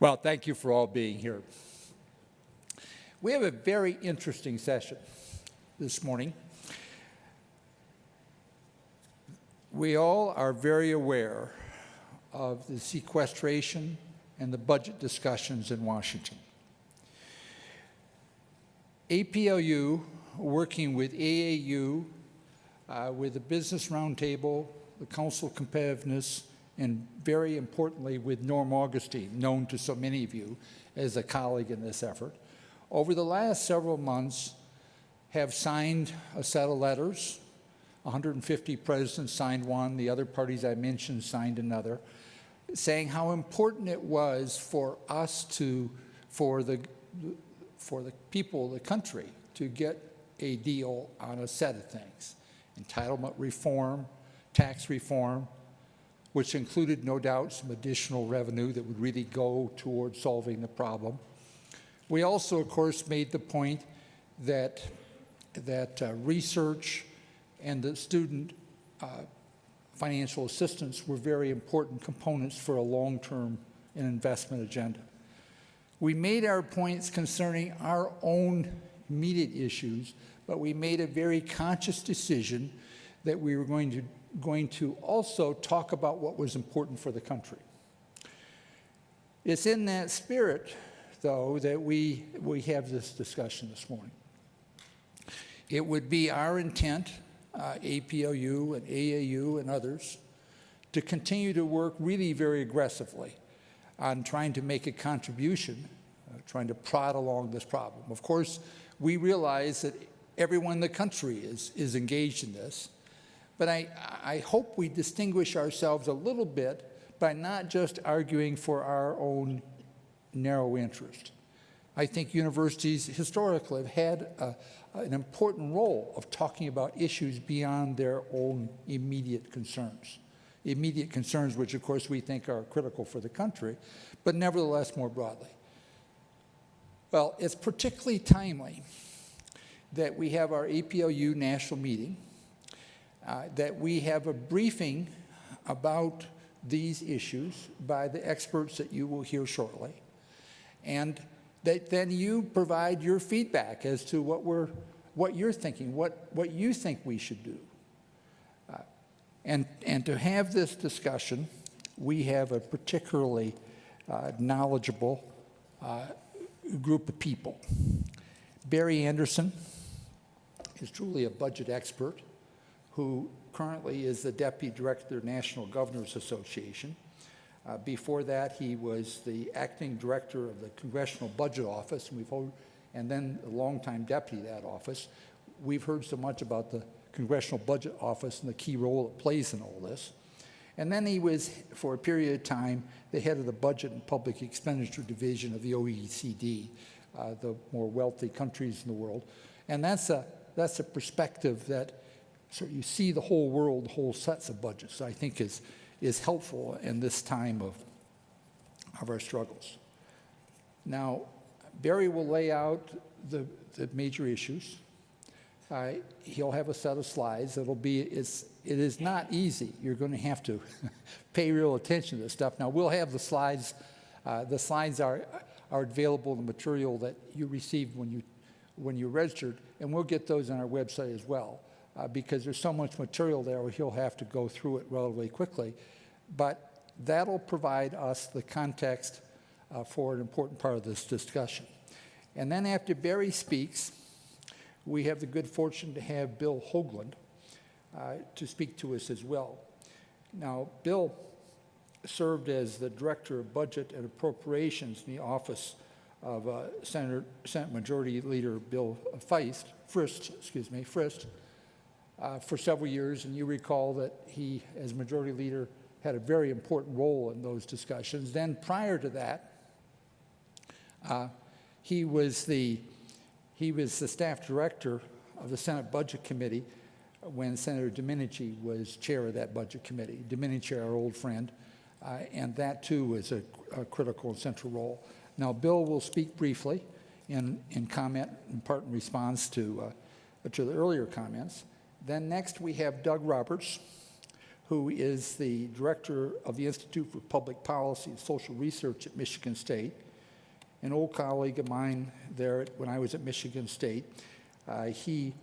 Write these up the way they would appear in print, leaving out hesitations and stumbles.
Well, thank you for all being here. We have a very interesting session this morning. We all are very aware of the sequestration and the budget discussions in Washington. APLU, working with AAU, with the Business Roundtable, the Council of Competitiveness, and very importantly with Norm Augustine, known to so many of you as a colleague in this effort, over the last several months have signed a set of letters. 150 presidents signed one, the other parties I mentioned signed another, saying how important it was for us to, for the people of the country to get a deal on a set of things. Entitlement reform, tax reform, which included, no doubt, some additional revenue that would really go towards solving the problem. We also, of course, made the point that research and the student financial assistance were very important components for a long-term and investment agenda. We made our points concerning our own immediate issues, but we made a very conscious decision that we were going to also talk about what was important for the country. It's in that spirit, though, that we have this discussion this morning. It would be our intent, APLU and AAU and others, to continue to work really very aggressively on trying to make a contribution, trying to prod along this problem. Of course, we realize that everyone in the country is engaged in this, but I hope we distinguish ourselves a little bit by not just arguing for our own narrow interest. I think universities historically have had an important role of talking about issues beyond their own immediate concerns. Immediate concerns, which of course we think are critical for the country, but nevertheless more broadly. Well, it's particularly timely that we have our APLU national meeting, that we have a briefing about these issues by the experts that you will hear shortly, and that then you provide your feedback as to what you're thinking, what you think we should do. And to have this discussion, we have a particularly knowledgeable group of people. Barry Anderson is truly a budget expert who currently is the Deputy Director of the National Governors Association. Before that, he was the acting director of the Congressional Budget Office, and then a longtime deputy of that office. We've heard so much about the Congressional Budget Office and the key role it plays in all this. And then he was, for a period of time, the head of the Budget and Public Expenditure Division of the OECD, the more wealthy countries in the world. And that's a perspective that so you see the whole world, whole sets of budgets, I think is helpful in this time of our struggles. Now, Barry will lay out the major issues. He'll have a set of slides. It is not easy. You're going to have to pay real attention to this stuff. Now, we'll have the slides. The slides are available in the material that you received when you registered, and we'll get those on our website as well. Because there's so much material there, he'll have to go through it relatively quickly. But that'll provide us the context for an important part of this discussion. And then after Barry speaks, we have the good fortune to have Bill Hoagland to speak to us as well. Now, Bill served as the Director of Budget and Appropriations in the office of Senate Majority Leader Bill Frist, for several years, and you recall that he, as Majority Leader, had a very important role in those discussions. Then prior to that, he was the staff director of the Senate Budget Committee when Senator Domenici was chair of that Budget Committee. Domenici, our old friend, and that too was a critical and central role. Now, Bill will speak briefly in comment, in part in response to the earlier comments. Then next we have Doug Roberts, who is the director of the Institute for Public Policy and Social Research at Michigan State, an old colleague of mine there when I was at Michigan State. He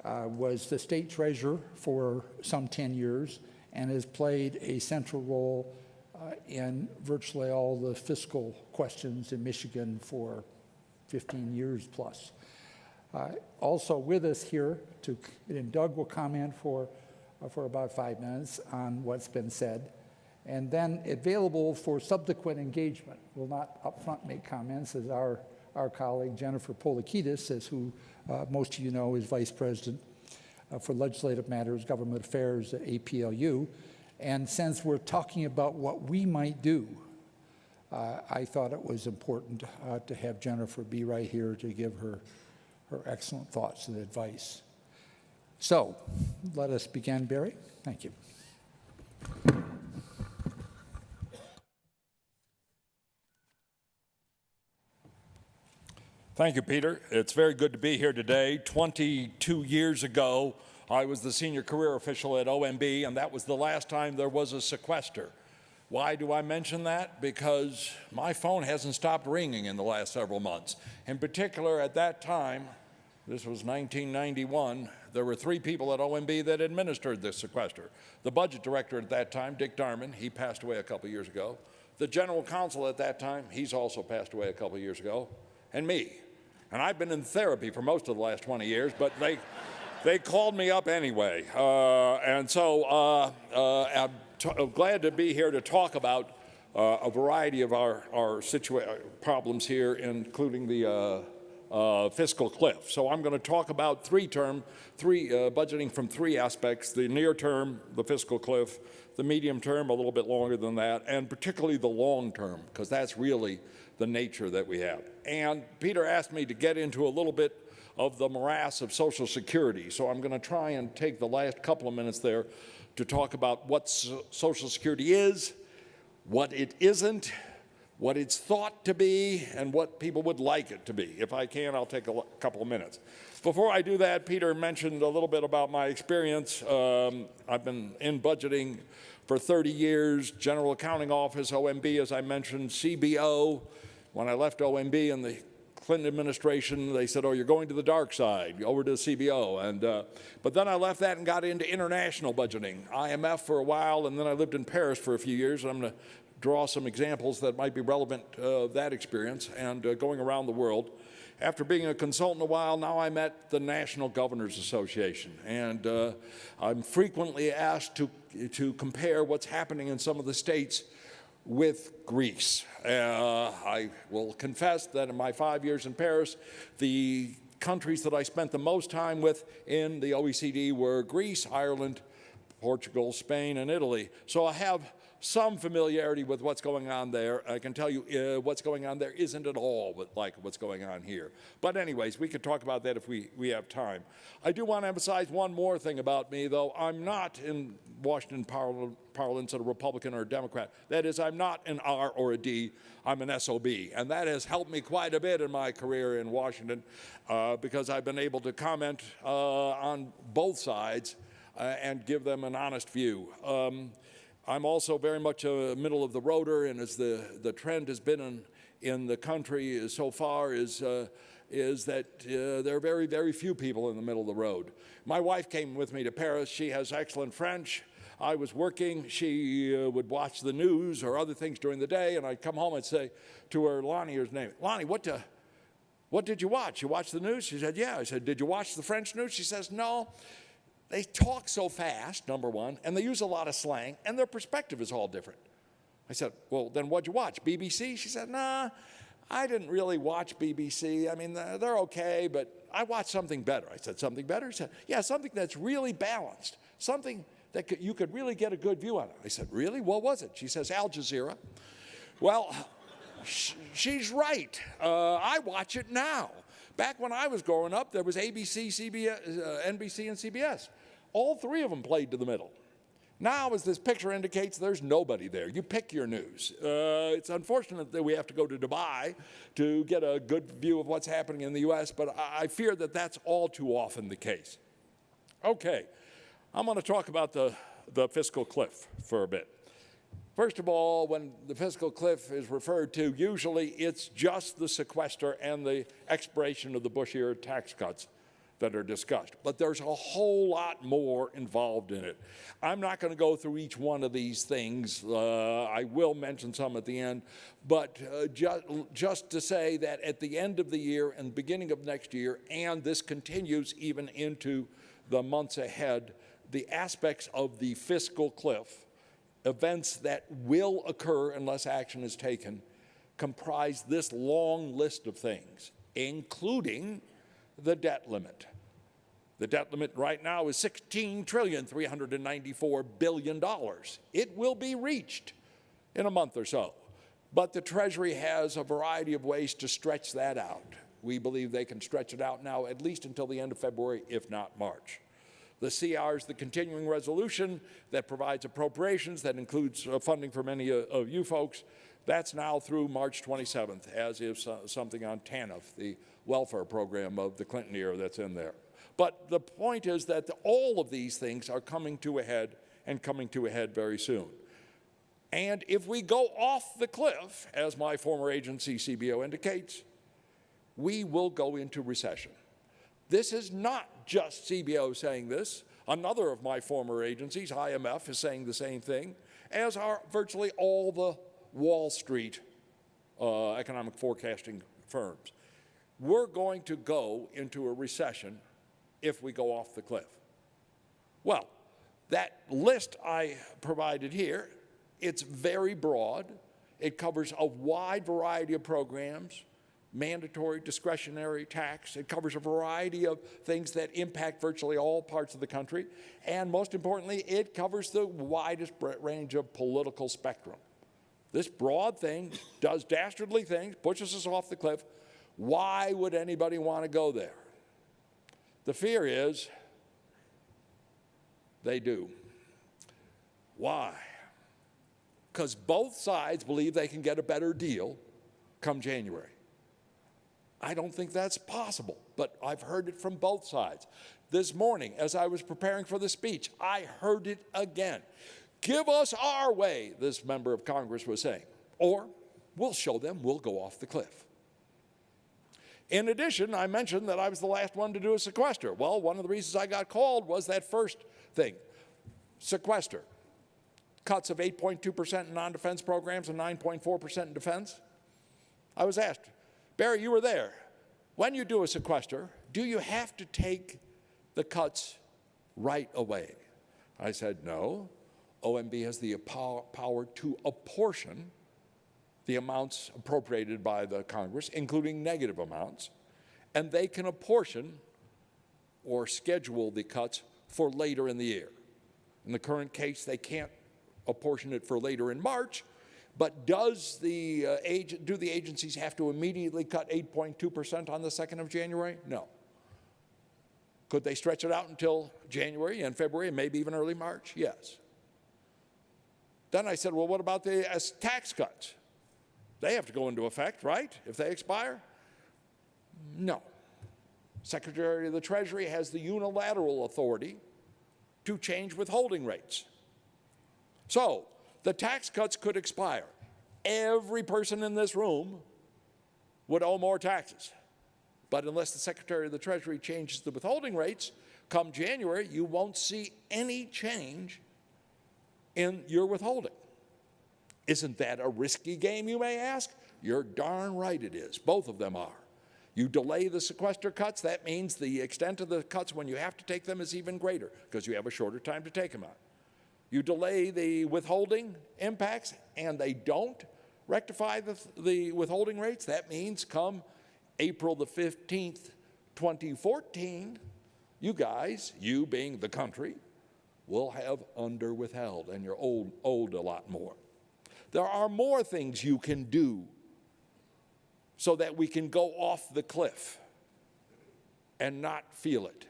was the state treasurer for some 10 years and has played a central role in virtually all the fiscal questions in Michigan for 15 years plus. Also with us here, and Doug will comment for about 5 minutes on what's been said, and then available for subsequent engagement. Will not upfront make comments, as our colleague Jennifer Polakidis, as who most of you know is Vice President for Legislative Matters, Government Affairs at APLU. And since we're talking about what we might do, I thought it was important to have Jennifer be right here to give her excellent thoughts and advice. So let us begin, Barry. Thank you. Thank you, Peter. It's very good to be here today. 22 years ago, I was the senior career official at OMB, and that was the last time there was a sequester. Why do I mention that? Because my phone hasn't stopped ringing in the last several months. In particular, at that time, this was 1991, there were 3 people at OMB that administered this sequester. The budget director at that time, Dick Darman, he passed away a couple years ago. The general counsel at that time, he's also passed away a couple years ago. And me. And I've been in therapy for most of the last 20 years, but they called me up anyway. And so I'm glad to be here to talk about a variety of our problems here, including the fiscal cliff. So I'm going to talk about budgeting from 3 aspects: the near term, the fiscal cliff, the medium term, a little bit longer than that, and particularly the long term, because that's really the nature that we have. And Peter asked me to get into a little bit of the morass of Social Security, so I'm going to try and take the last couple of minutes there to talk about what Social Security is, what it isn't, what it's thought to be, and what people would like it to be. If I can, I'll take a couple of minutes. Before I do that, Peter mentioned a little bit about my experience. I've been in budgeting for 30 years, General Accounting Office, OMB, as I mentioned, CBO. When I left OMB in the Clinton administration, they said, oh, you're going to the dark side, over to the CBO. But then I left that and got into international budgeting, IMF for a while, and then I lived in Paris for a few years. And I'm going to draw some examples that might be relevant of that experience and going around the world. After being a consultant a while, now I'm at the National Governors Association, and I'm frequently asked to compare what's happening in some of the states with Greece. I will confess that in my 5 years in Paris, the countries that I spent the most time with in the OECD were Greece, Ireland, Portugal, Spain, and Italy. So I have some familiarity with what's going on there. I can tell you what's going on there isn't at all like what's going on here. But anyways, we could talk about that if we have time. I do want to emphasize one more thing about me, though. I'm not in Washington parlance a Republican or a Democrat. That is, I'm not an R or a D. I'm an SOB. And that has helped me quite a bit in my career in Washington because I've been able to comment on both sides and give them an honest view. I'm also very much a middle of the roader, and as the trend has been in the country so far is that there are very, very few people in the middle of the road. My wife came with me to Paris. She has excellent French. I was working. She would watch the news or other things during the day, and I'd come home and say to her, Lonnie, her name, Lonnie, what did you watch? You watched the news? She said, yeah. I said, did you watch the French news? She says, no. They talk so fast, number one, and they use a lot of slang, and their perspective is all different. I said, well, then what'd you watch, BBC? She said, nah, I didn't really watch BBC. I mean, they're okay, but I watched something better. I said, something better? She said, yeah, something that's really balanced, something that you could really get a good view on it. I said, really? What was it? She says, Al Jazeera. Well, she's right. I watch it now. Back when I was growing up, there was ABC, CBS, NBC, and CBS. All 3 of them played to the middle. Now, as this picture indicates, there's nobody there. You pick your news. It's unfortunate that we have to go to Dubai to get a good view of what's happening in the U.S., but I fear that that's all too often the case. Okay, I'm going to talk about the the fiscal cliff for a bit. First of all, when the fiscal cliff is referred to, usually it's just the sequester and the expiration of the Bush-era tax cuts that are discussed. But there's a whole lot more involved in it. I'm not going to go through each one of these things. I will mention some at the end. But just to say that at the end of the year and beginning of next year, and this continues even into the months ahead, the aspects of the fiscal cliff, events that will occur unless action is taken, comprise this long list of things, including the debt limit. The debt limit right now is $16,394 billion. It will be reached in a month or so. But the Treasury has a variety of ways to stretch that out. We believe they can stretch it out now at least until the end of February, if not March. The CR is the continuing resolution that provides appropriations, that includes funding for many of you folks. That's now through March 27th, as is something on TANF, the welfare program of the Clinton era that's in there. But the point is that all of these things are coming to a head and coming to a head very soon. And if we go off the cliff, as my former agency CBO indicates, we will go into recession. This is not just CBO saying this. Another of my former agencies, IMF, is saying the same thing, as are virtually all the Wall Street economic forecasting firms. We're going to go into a recession if we go off the cliff. Well, that list I provided here, it's very broad. It covers a wide variety of programs, mandatory, discretionary tax. It covers a variety of things that impact virtually all parts of the country. And most importantly, it covers the widest range of political spectrum. This broad thing does dastardly things, pushes us off the cliff. Why would anybody want to go there? The fear is they do. Why? Because both sides believe they can get a better deal come January. I don't think that's possible, but I've heard it from both sides. This morning, as I was preparing for the speech, I heard it again. Give us our way, this member of Congress was saying, or we'll show them we'll go off the cliff. In addition, I mentioned that I was the last one to do a sequester. Well, one of the reasons I got called was that first thing, sequester. Cuts of 8.2% in non-defense programs and 9.4% in defense. I was asked, Barry, you were there. When you do a sequester, do you have to take the cuts right away? I said, no. OMB has the power to apportion the amounts appropriated by the Congress, including negative amounts, and they can apportion or schedule the cuts for later in the year. In the current case, they can't apportion it for later in March, but do the agencies have to immediately cut 8.2% on the 2nd of January? No. Could they stretch it out until January and February and maybe even early March? Yes. Then I said, well, what about the tax cuts? They have to go into effect, right, if they expire? No. Secretary of the Treasury has the unilateral authority to change withholding rates. So the tax cuts could expire. Every person in this room would owe more taxes. But unless the Secretary of the Treasury changes the withholding rates, come January, you won't see any change in your withholding. Isn't that a risky game, you may ask? You're darn right it is. Both of them are. You delay the sequester cuts, that means the extent of the cuts when you have to take them is even greater because you have a shorter time to take them out. You delay the withholding impacts and they don't rectify the withholding rates, that means come April the 15th, 2014, you guys, you being the country, will have under-withheld and you're owed a lot more. There are more things you can do so that we can go off the cliff and not feel it.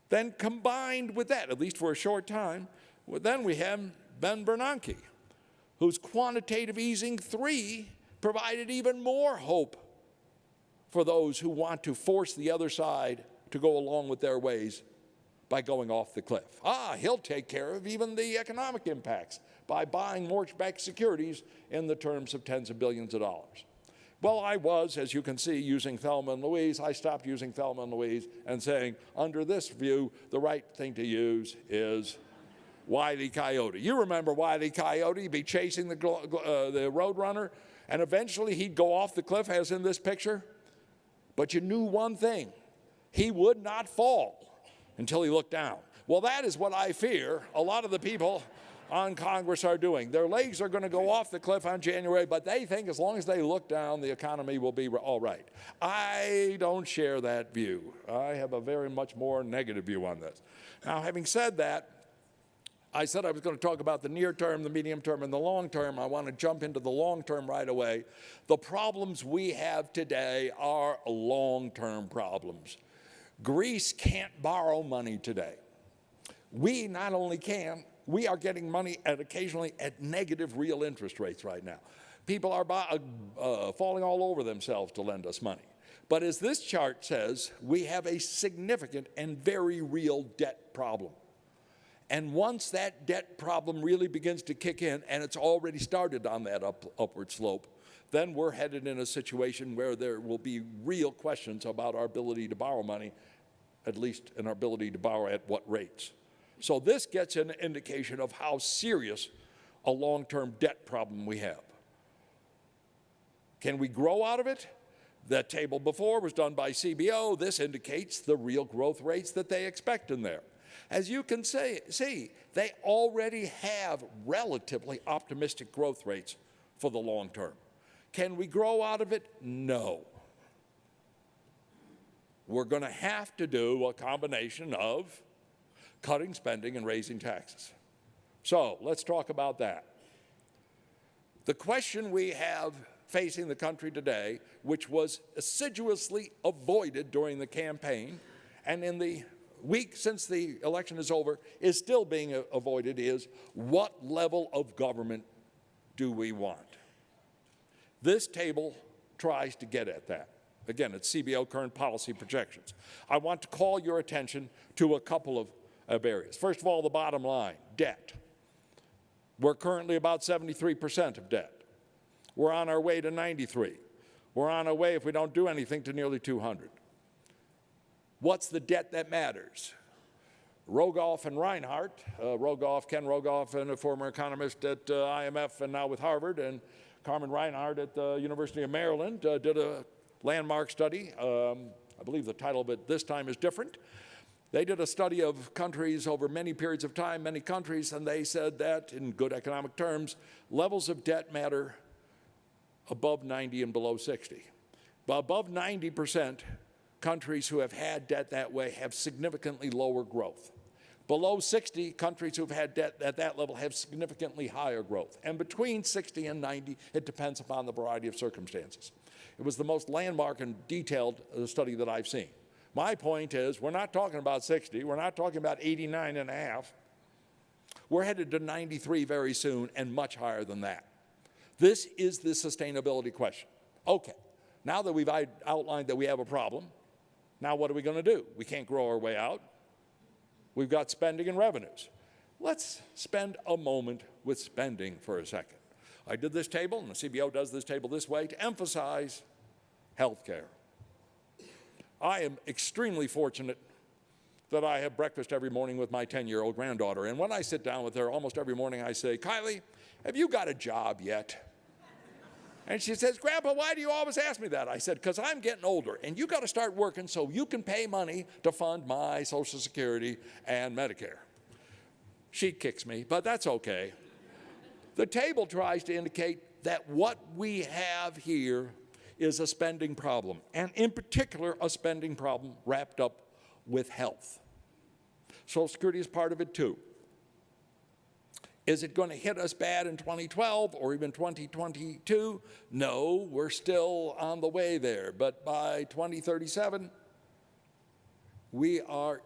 Then combined with that, at least for a short time, well, then we have Ben Bernanke, whose quantitative easing 3 provided even more hope for those who want to force the other side to go along with their ways by going off the cliff. He'll take care of even the economic impacts by buying mortgage-backed securities in the terms of tens of billions of dollars. Well, I was, as you can see, using Thelma and Louise. I stopped using Thelma and Louise and saying, under this view, the right thing to use is Wile E. Coyote. You remember Wile E. Coyote? He'd be chasing the roadrunner, and eventually he'd go off the cliff, as in this picture. But you knew one thing. He would not fall until he looked down. Well, that is what I fear a lot of the people on Congress are doing. Their legs are going to go off the cliff on January, but they think as long as they look down, the economy will be all right. I don't share that view. I have a very much more negative view on this. Now, having said that, I said I was going to talk about the near term, the medium term, and the long term. I want to jump into the long term right away. The problems we have today are long-term problems. Greece can't borrow money today. We not only can, we are getting money occasionally at negative real interest rates right now. People are falling all over themselves to lend us money. But as this chart says, we have a significant and very real debt problem. And once that debt problem really begins to kick in, and it's already started on that upward slope, then we're headed in a situation where there will be real questions about our ability to borrow money, at least in our ability to borrow at what rates. So this gets an indication of how serious a long-term debt problem we have. Can we grow out of it? That table before was done by CBO. This indicates the real growth rates that they expect in there. As you can see, they already have relatively optimistic growth rates for the long term. Can we grow out of it? No. We're going to have to do a combination of cutting spending and raising taxes. So let's talk about that. The question we have facing the country today, which was assiduously avoided during the campaign and in the week since the election is over, is still being avoided, is what level of government do we want? This table tries to get at that. Again, it's CBO current policy projections. I want to call your attention to a couple of areas. First of all, the bottom line, debt. We're currently about 73% of debt. We're on our way to 93. We're on our way, if we don't do anything, to nearly 200. What's the debt that matters? Rogoff and Reinhardt, Ken Rogoff, and a former economist at IMF and now with Harvard, and Carmen Reinhardt at the University of Maryland did a landmark study. I believe the title of it this time is different. They did a study of countries over many periods of time, many countries, and they said that, in good economic terms, levels of debt matter above 90 and below 60. But above 90%, countries who have had debt that way have significantly lower growth. Below 60, countries who've had debt at that level have significantly higher growth. And between 60 and 90, it depends upon the variety of circumstances. It was the most landmark and detailed study that I've seen. My point is, we're not talking about 60, we're not talking about 89 and a half. We're headed to 93 very soon and much higher than that. This is the sustainability question. Okay, now that we've outlined that we have a problem, now what are we going to do? We can't grow our way out. We've got spending and revenues. Let's spend a moment with spending for a second. I did this table, and the CBO does this table this way, to emphasize health care. I am extremely fortunate that I have breakfast every morning with my 10-year-old granddaughter. And when I sit down with her almost every morning, I say, Kylie, have you got a job yet? And she says, Grandpa, why do you always ask me that? I said, because I'm getting older, and you got to start working so you can pay money to fund my Social Security and Medicare. She kicks me, but that's okay. The table tries to indicate that what we have here is a spending problem, and in particular, a spending problem wrapped up with health. Social Security is part of it too. Is it going to hit us bad in 2012 or even 2022? No, we're still on the way there. But by 2037, we are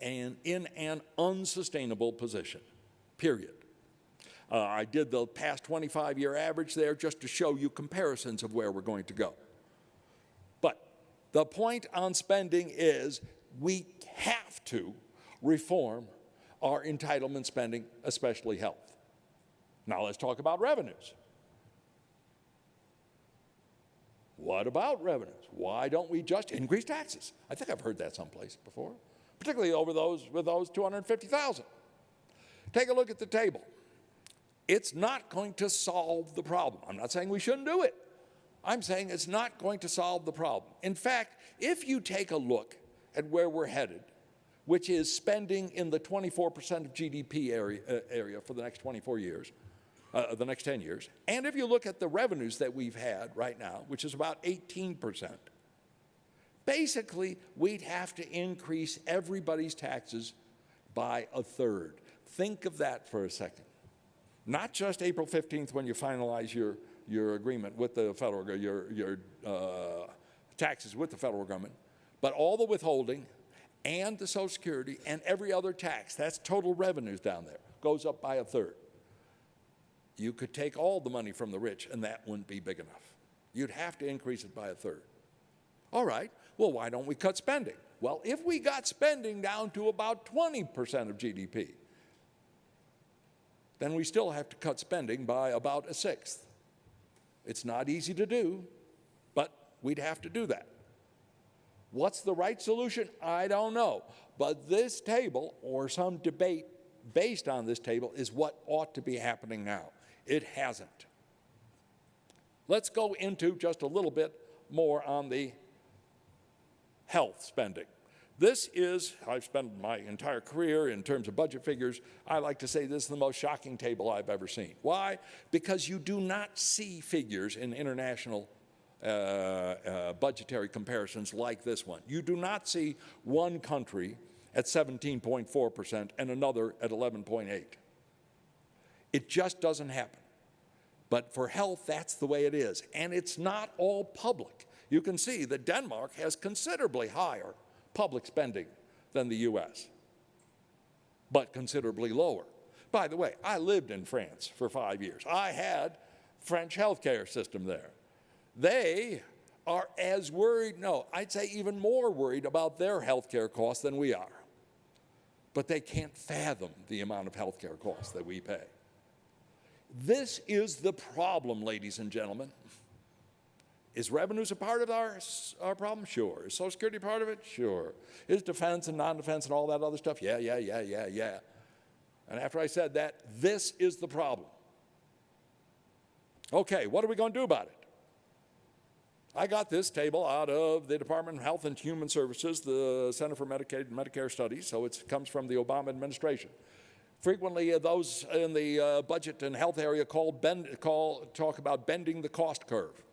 in an unsustainable position, period. I did the past 25-year average there just to show you comparisons of where we're going to go. But the point on spending is we have to, reform our entitlement spending, especially health. Now let's talk about revenues. What about revenues? Why don't we just increase taxes? I think I've heard that someplace before, particularly over those with those 250,000. Take a look at the table. It's not going to solve the problem. I'm not saying we shouldn't do it. I'm saying it's not going to solve the problem. In fact, if you take a look at where we're headed, which is spending in the 24% of GDP area for the next 24 years, the next 10 years, and if you look at the revenues that we've had right now, which is about 18%, basically we'd have to increase everybody's taxes by a third. Think of that for a second. Not just April 15th when you finalize your agreement with the federal, your taxes with the federal government, but all the withholding and the Social Security and every other tax, that's total revenues down there, goes up by a third. You could take all the money from the rich and that wouldn't be big enough. You'd have to increase it by a third. All right, well, why don't we cut spending? Well, if we got spending down to about 20% of GDP, then we still have to cut spending by about a sixth. It's not easy to do, but we'd have to do that. What's the right solution? I don't know. But this table, or some debate based on this table, is what ought to be happening now. It hasn't. Let's go into just a little bit more on the health spending. This is, I've spent my entire career in terms of budget figures, I like to say this is the most shocking table I've ever seen. Why? Because you do not see figures in international budgetary comparisons like this one. You do not see one country at 17.4% and another at 11.8%. It just doesn't happen. But for health, that's the way it is. And it's not all public. You can see that Denmark has considerably higher public spending than the U.S., but considerably lower. By the way, I lived in France for 5 years. I had French healthcare system there. They are as worried, no, I'd say even more worried about their healthcare costs than we are. But they can't fathom the amount of healthcare costs that we pay. This is the problem, ladies and gentlemen. Is revenues a part of our problem? Sure. Is Social Security part of it? Sure. Is defense and non-defense and all that other stuff? Yeah. And after I said that, this is the problem. Okay, what are we going to do about it? I got this table out of the Department of Health and Human Services, the Center for Medicaid and Medicare Studies, so it comes from the Obama administration. Frequently, those in the budget and health area talk about bending the cost curve.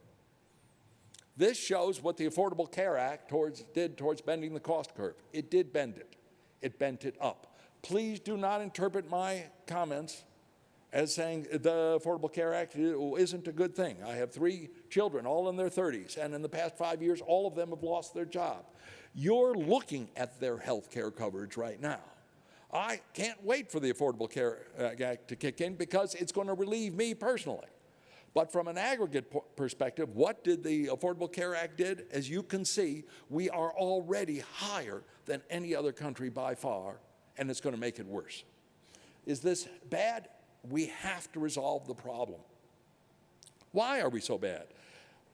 This shows what the Affordable Care Act did towards bending the cost curve. It did bend it. It bent it up. Please do not interpret my comments as saying the Affordable Care Act isn't a good thing. I have 3 children, all in their 30s, and in the past 5 years, all of them have lost their job. You're looking at their health care coverage right now. I can't wait for the Affordable Care Act to kick in because it's going to relieve me personally. But from an aggregate perspective, what did the Affordable Care Act did? As you can see, we are already higher than any other country by far, and it's going to make it worse. Is this bad? We have to resolve the problem. Why are we so bad?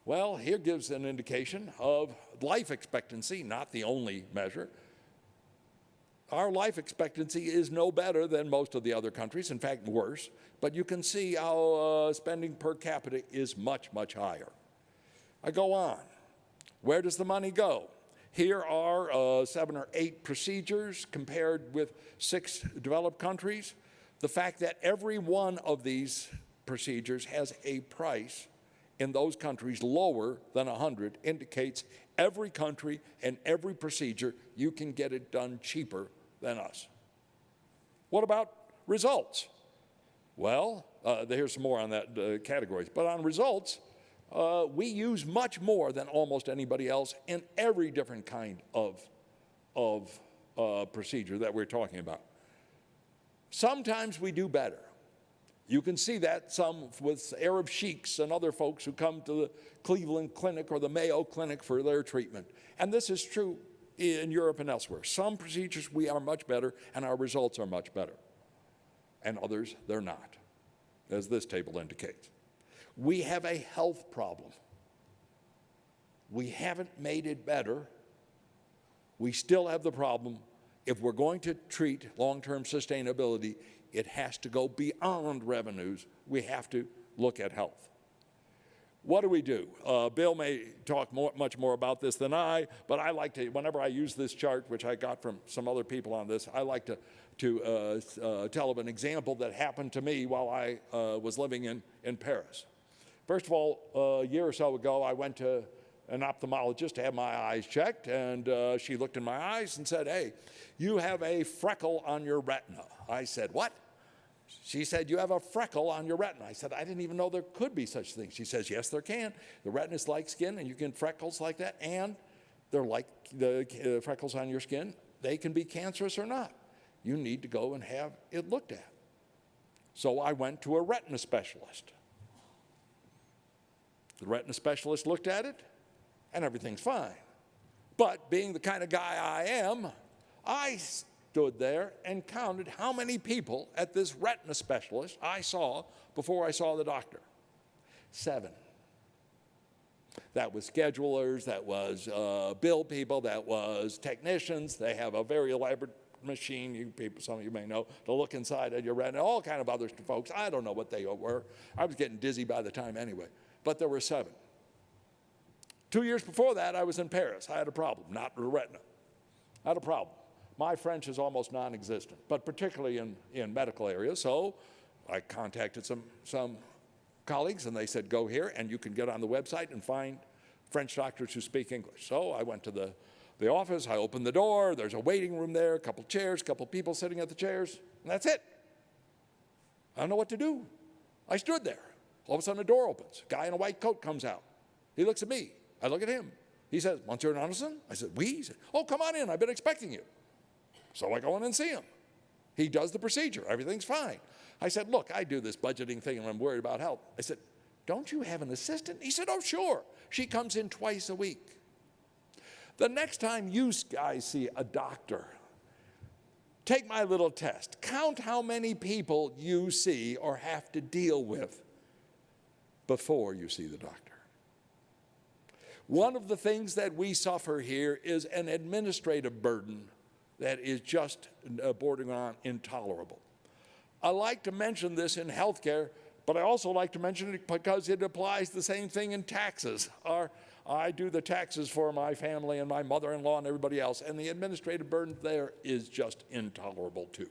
Well, here gives an indication of life expectancy, not the only measure. Our life expectancy is no better than most of the other countries, in fact, worse. But you can see how spending per capita is much, much higher. I go on. Where does the money go? Here are 7 or 8 procedures compared with 6 developed countries. The fact that every one of these procedures has a price in those countries lower than 100 indicates every country and every procedure, you can get it done cheaper than us. What about results? Well, here's some more on that categories. But on results, we use much more than almost anybody else in every different kind of procedure that we're talking about. Sometimes we do better. You can see that some with Arab sheiks and other folks who come to the Cleveland Clinic or the Mayo Clinic for their treatment. And this is true in Europe and elsewhere. Some procedures we are much better and our results are much better. And others, they're not, as this table indicates. We have a health problem. We haven't made it better. We still have the problem. If we're going to treat long-term sustainability, it has to go beyond revenues. We have to look at health. What do? Bill may talk much more about this than I, but I like to, whenever I use this chart, which I got from some other people on this, I like to tell of an example that happened to me while I was living in Paris. First of all, a year or so ago, I went to an ophthalmologist to have my eyes checked, and she looked in my eyes and said, "Hey, you have a freckle on your retina." I said, "What?" She said, "You have a freckle on your retina." I said, "I didn't even know there could be such things." She says, "Yes, there can. The retina is like skin, and you can freckles like that, and they're like the freckles on your skin. They can be cancerous or not. You need to go and have it looked at." So I went to a retina specialist. The retina specialist looked at it, and everything's fine. But being the kind of guy I am, I stood there and counted how many people at this retina specialist I saw before I saw the doctor. 7. That was schedulers, that was bill people, that was technicians. They have a very elaborate machine, you people, some of you may know, to look inside of your retina, all kind of other folks. I don't know what they were. I was getting dizzy by the time anyway. But there were 7. 2 years before that, I was in Paris. I had a problem, not with retina. I had a problem. My French is almost non-existent, but particularly in medical areas. So I contacted some colleagues, and they said, "Go here, and you can get on the website and find French doctors who speak English." So I went to the office. I opened the door. There's a waiting room there, a couple chairs, a couple people sitting at the chairs, and that's it. I don't know what to do. I stood there. All of a sudden, the door opens. A guy in a white coat comes out. He looks at me. I look at him. He says, "Monsieur Anderson?" I said, "Oui." He said, "Oh, come on in. I've been expecting you." So I go in and see him. He does the procedure. Everything's fine. I said, "Look, I do this budgeting thing and I'm worried about health." I said, "Don't you have an assistant?" He said, "Oh, sure. She comes in twice a week." The next time you guys see a doctor, take my little test. Count how many people you see or have to deal with before you see the doctor. One of the things that we suffer here is an administrative burden that is just bordering on intolerable. I like to mention this in healthcare, but I also like to mention it because it applies the same thing in taxes. I do the taxes for my family and my mother-in-law and everybody else, and the administrative burden there is just intolerable too.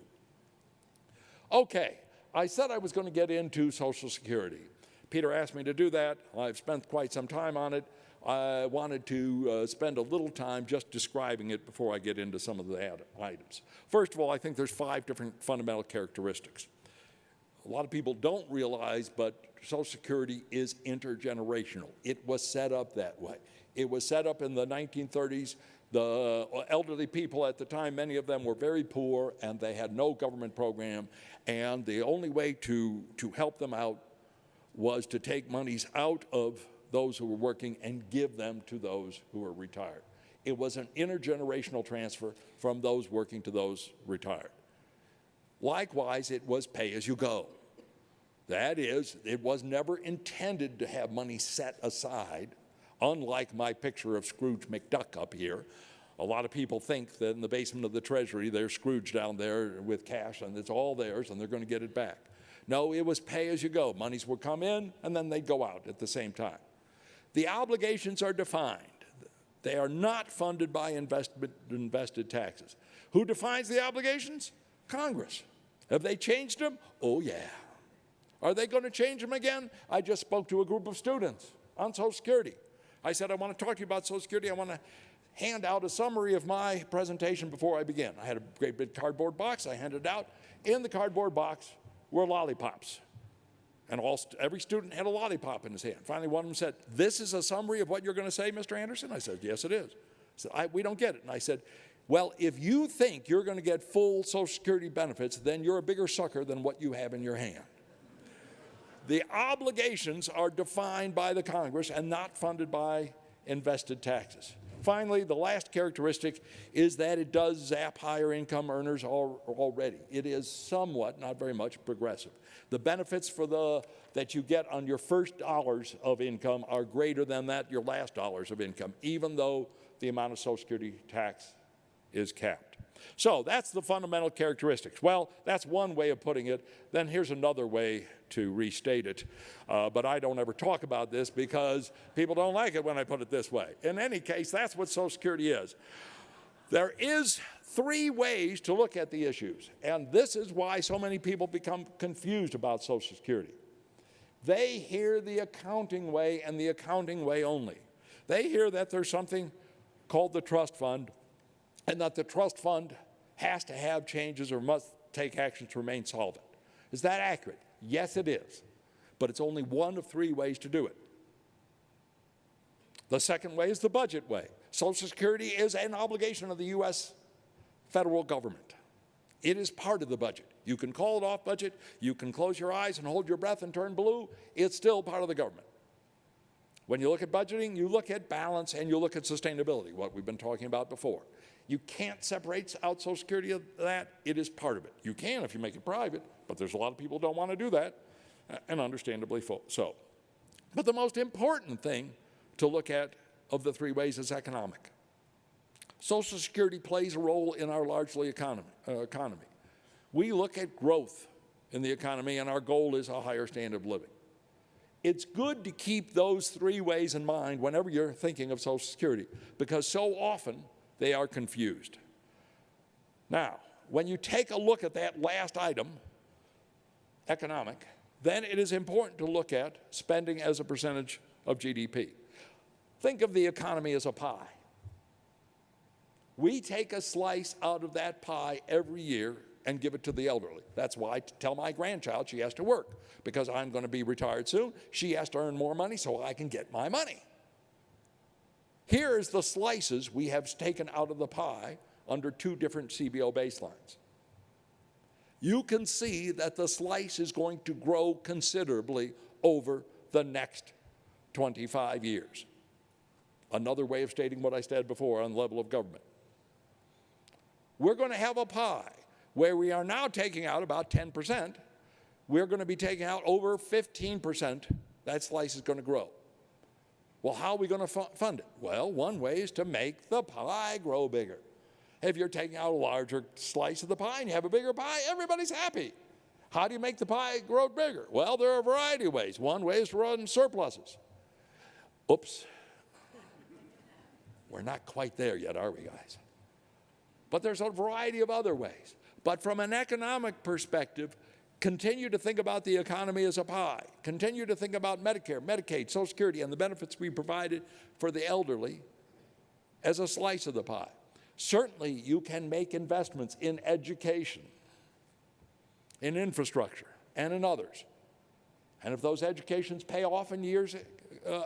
Okay, I said I was going to get into Social Security. Peter asked me to do that. I've spent quite some time on it. I wanted to spend a little time just describing it before I get into some of the items. First of all, I think there's 5 different fundamental characteristics. A lot of people don't realize, but Social Security is intergenerational. It was set up that way. It was set up in the 1930s. The elderly people at the time, many of them were very poor, and they had no government program, and the only way to help them out was to take monies out of those who were working and give them to those who were retired. It was an intergenerational transfer from those working to those retired. Likewise, it was pay-as-you-go. That is, it was never intended to have money set aside, unlike my picture of Scrooge McDuck up here. A lot of people think that in the basement of the Treasury, there's Scrooge down there with cash, and it's all theirs, and they're going to get it back. No, it was pay-as-you-go. Monies would come in, and then they'd go out at the same time. The obligations are defined. They are not funded by invested taxes. Who defines the obligations? Congress. Have they changed them? Oh, yeah. Are they going to change them again? I just spoke to a group of students on Social Security. I said, I want to talk to you about Social Security. I want to hand out a summary of my presentation before I begin. I had a great big cardboard box. I handed it out. In the cardboard box were lollipops. And every student had a lollipop in his hand. Finally, one of them said, "This is a summary of what you're going to say, Mr. Anderson?" I said, "Yes, it is." He said, "We don't get it." And I said, "Well, if you think you're going to get full Social Security benefits, then you're a bigger sucker than what you have in your hand." The obligations are defined by the Congress and not funded by invested taxes. Finally, the last characteristic is that it does zap higher income earners already. It is somewhat, not very much, progressive. The benefits that you get on your first dollars of income are greater than your last dollars of income, even though the amount of Social Security tax is capped. So that's the fundamental characteristics. Well, that's one way of putting it. Then here's another way to restate it. But I don't ever talk about this because people don't like it when I put it this way. In any case, that's what Social Security is. There is three ways to look at the issues, and this is why so many people become confused about Social Security. They hear the accounting way and the accounting way only. They hear that there's something called the trust fund, and that the trust fund has to have changes or must take action to remain solvent. Is that accurate? Yes, it is. But it's only one of three ways to do it. The second way is the budget way. Social Security is an obligation of the U.S. federal government. It is part of the budget. You can call it off budget, you can close your eyes and hold your breath and turn blue, it's still part of the government. When you look at budgeting, you look at balance and you look at sustainability, what we've been talking about before. You can't separate out Social Security of that. It is part of it. You can if you make it private, but there's a lot of people who don't want to do that, and understandably so. But the most important thing to look at of the three ways is economic. Social Security plays a role in our largely economy. We look at growth in the economy, and our goal is a higher standard of living. It's good to keep those three ways in mind whenever you're thinking of Social Security, because so often they are confused. Now, when you take a look at that last item, economic, then it is important to look at spending as a percentage of GDP. Think of the economy as a pie. We take a slice out of that pie every year and give it to the elderly. That's why I tell my grandchild she has to work, because I'm going to be retired soon. She has to earn more money so I can get my money. Here's the slices we have taken out of the pie under two different CBO baselines. You can see that the slice is going to grow considerably over the next 25 years. Another way of stating what I said before on the level of government. We're going to have a pie where we are now taking out about 10%. We're going to be taking out over 15%. That slice is going to grow. Well, how are we going to fund it? Well, one way is to make the pie grow bigger. If you're taking out a larger slice of the pie and you have a bigger pie, everybody's happy. How do you make the pie grow bigger? Well, there are a variety of ways. One way is to run surpluses. Oops. We're not quite there yet, are we, guys? But there's a variety of other ways. But from an economic perspective, continue to think about the economy as a pie. Continue to think about Medicare, Medicaid, Social Security, and the benefits we provided for the elderly as a slice of the pie. Certainly, you can make investments in education, in infrastructure, and in others. And if those educations pay off in years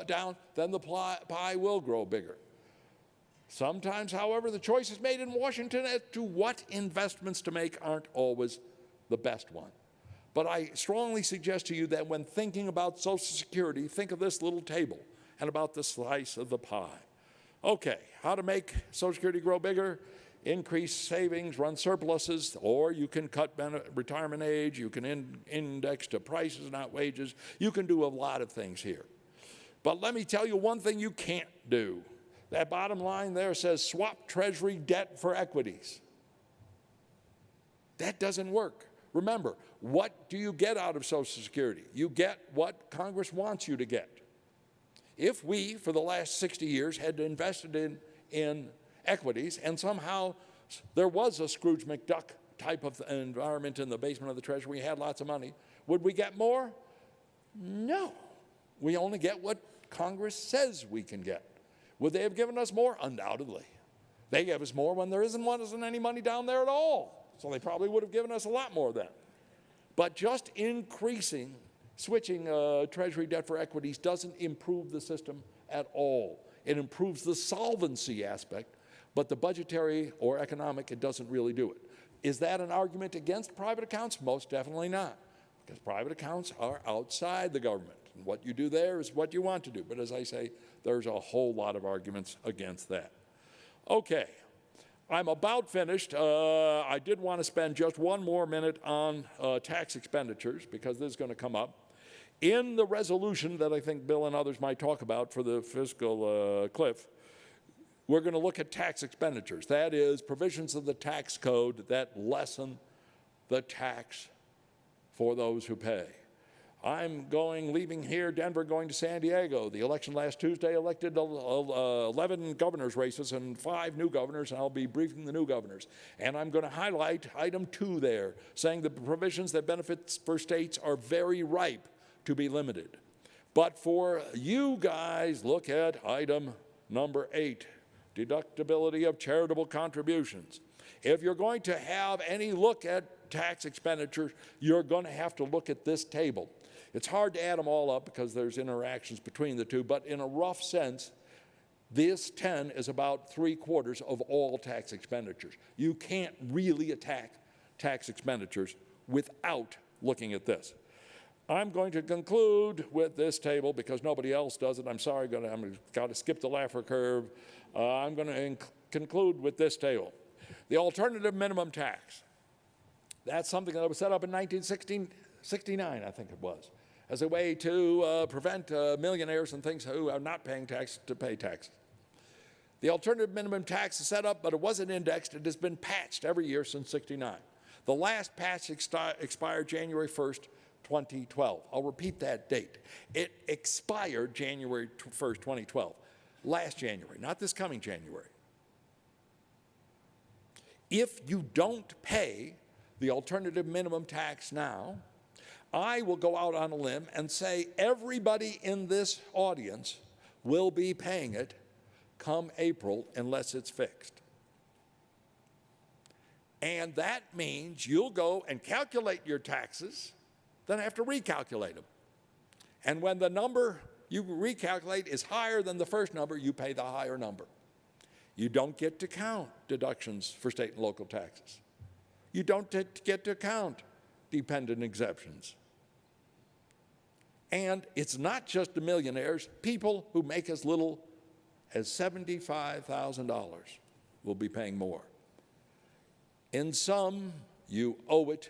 down, then the pie will grow bigger. Sometimes, however, the choices made in Washington as to what investments to make aren't always the best one. But I strongly suggest to you that when thinking about Social Security, think of this little table and about the slice of the pie. Okay, how to make Social Security grow bigger? Increase savings, run surpluses, or you can cut retirement age, you can index to prices, not wages. You can do a lot of things here. But let me tell you one thing you can't do. That bottom line there says swap Treasury debt for equities. That doesn't work. Remember, what do you get out of Social Security? You get what Congress wants you to get. If we, for the last 60 years, had invested in equities and somehow there was a Scrooge McDuck type of environment in the basement of the Treasury, we had lots of money, would we get more? No. We only get what Congress says we can get. Would they have given us more? Undoubtedly. They gave us more when there wasn't any money down there at all. So they probably would have given us a lot more then. But just switching Treasury debt for equities doesn't improve the system at all. It improves the solvency aspect, but the budgetary or economic, it doesn't really do it. Is that an argument against private accounts? Most definitely not, because private accounts are outside the government. And what you do there is what you want to do. But as I say, there's a whole lot of arguments against that. Okay, I'm about finished. I did want to spend just one more minute on tax expenditures because this is going to come up. In the resolution that I think Bill and others might talk about for the fiscal cliff, we're going to look at tax expenditures. That is, provisions of the tax code that lessen the tax for those who pay. I'm leaving here, Denver, going to San Diego. The election last Tuesday elected 11 governors' races and 5 new governors, and I'll be briefing the new governors. And I'm going to highlight item 2 there, saying the provisions that benefit for states are very ripe to be limited. But for you guys, look at item number 8, deductibility of charitable contributions. If you're going to have any look at tax expenditures, you're going to have to look at this table. It's hard to add them all up because there's interactions between the two, but in a rough sense, this 10 is about 3/4 of all tax expenditures. You can't really attack tax expenditures without looking at this. I'm going to conclude with this table because nobody else does it. I'm sorry, I've got to skip the Laffer curve. I'm going to conclude with this table. The alternative minimum tax. That's something that was set up in 1969, I think it was, as a way to prevent millionaires and things who are not paying tax to pay taxes. The alternative minimum tax is set up, but it wasn't indexed. It has been patched every year since '69. The last patch expired January 1st, 2012. I'll repeat that date. It expired January 1st, 2012. Last January, not this coming January. If you don't pay the alternative minimum tax now, I will go out on a limb and say everybody in this audience will be paying it come April unless it's fixed. And that means you'll go and calculate your taxes, then have to recalculate them. And when the number you recalculate is higher than the first number, you pay the higher number. You don't get to count deductions for state and local taxes. You don't get to count dependent exemptions. And it's not just the millionaires. People who make as little as $75,000 will be paying more. In sum, you owe it,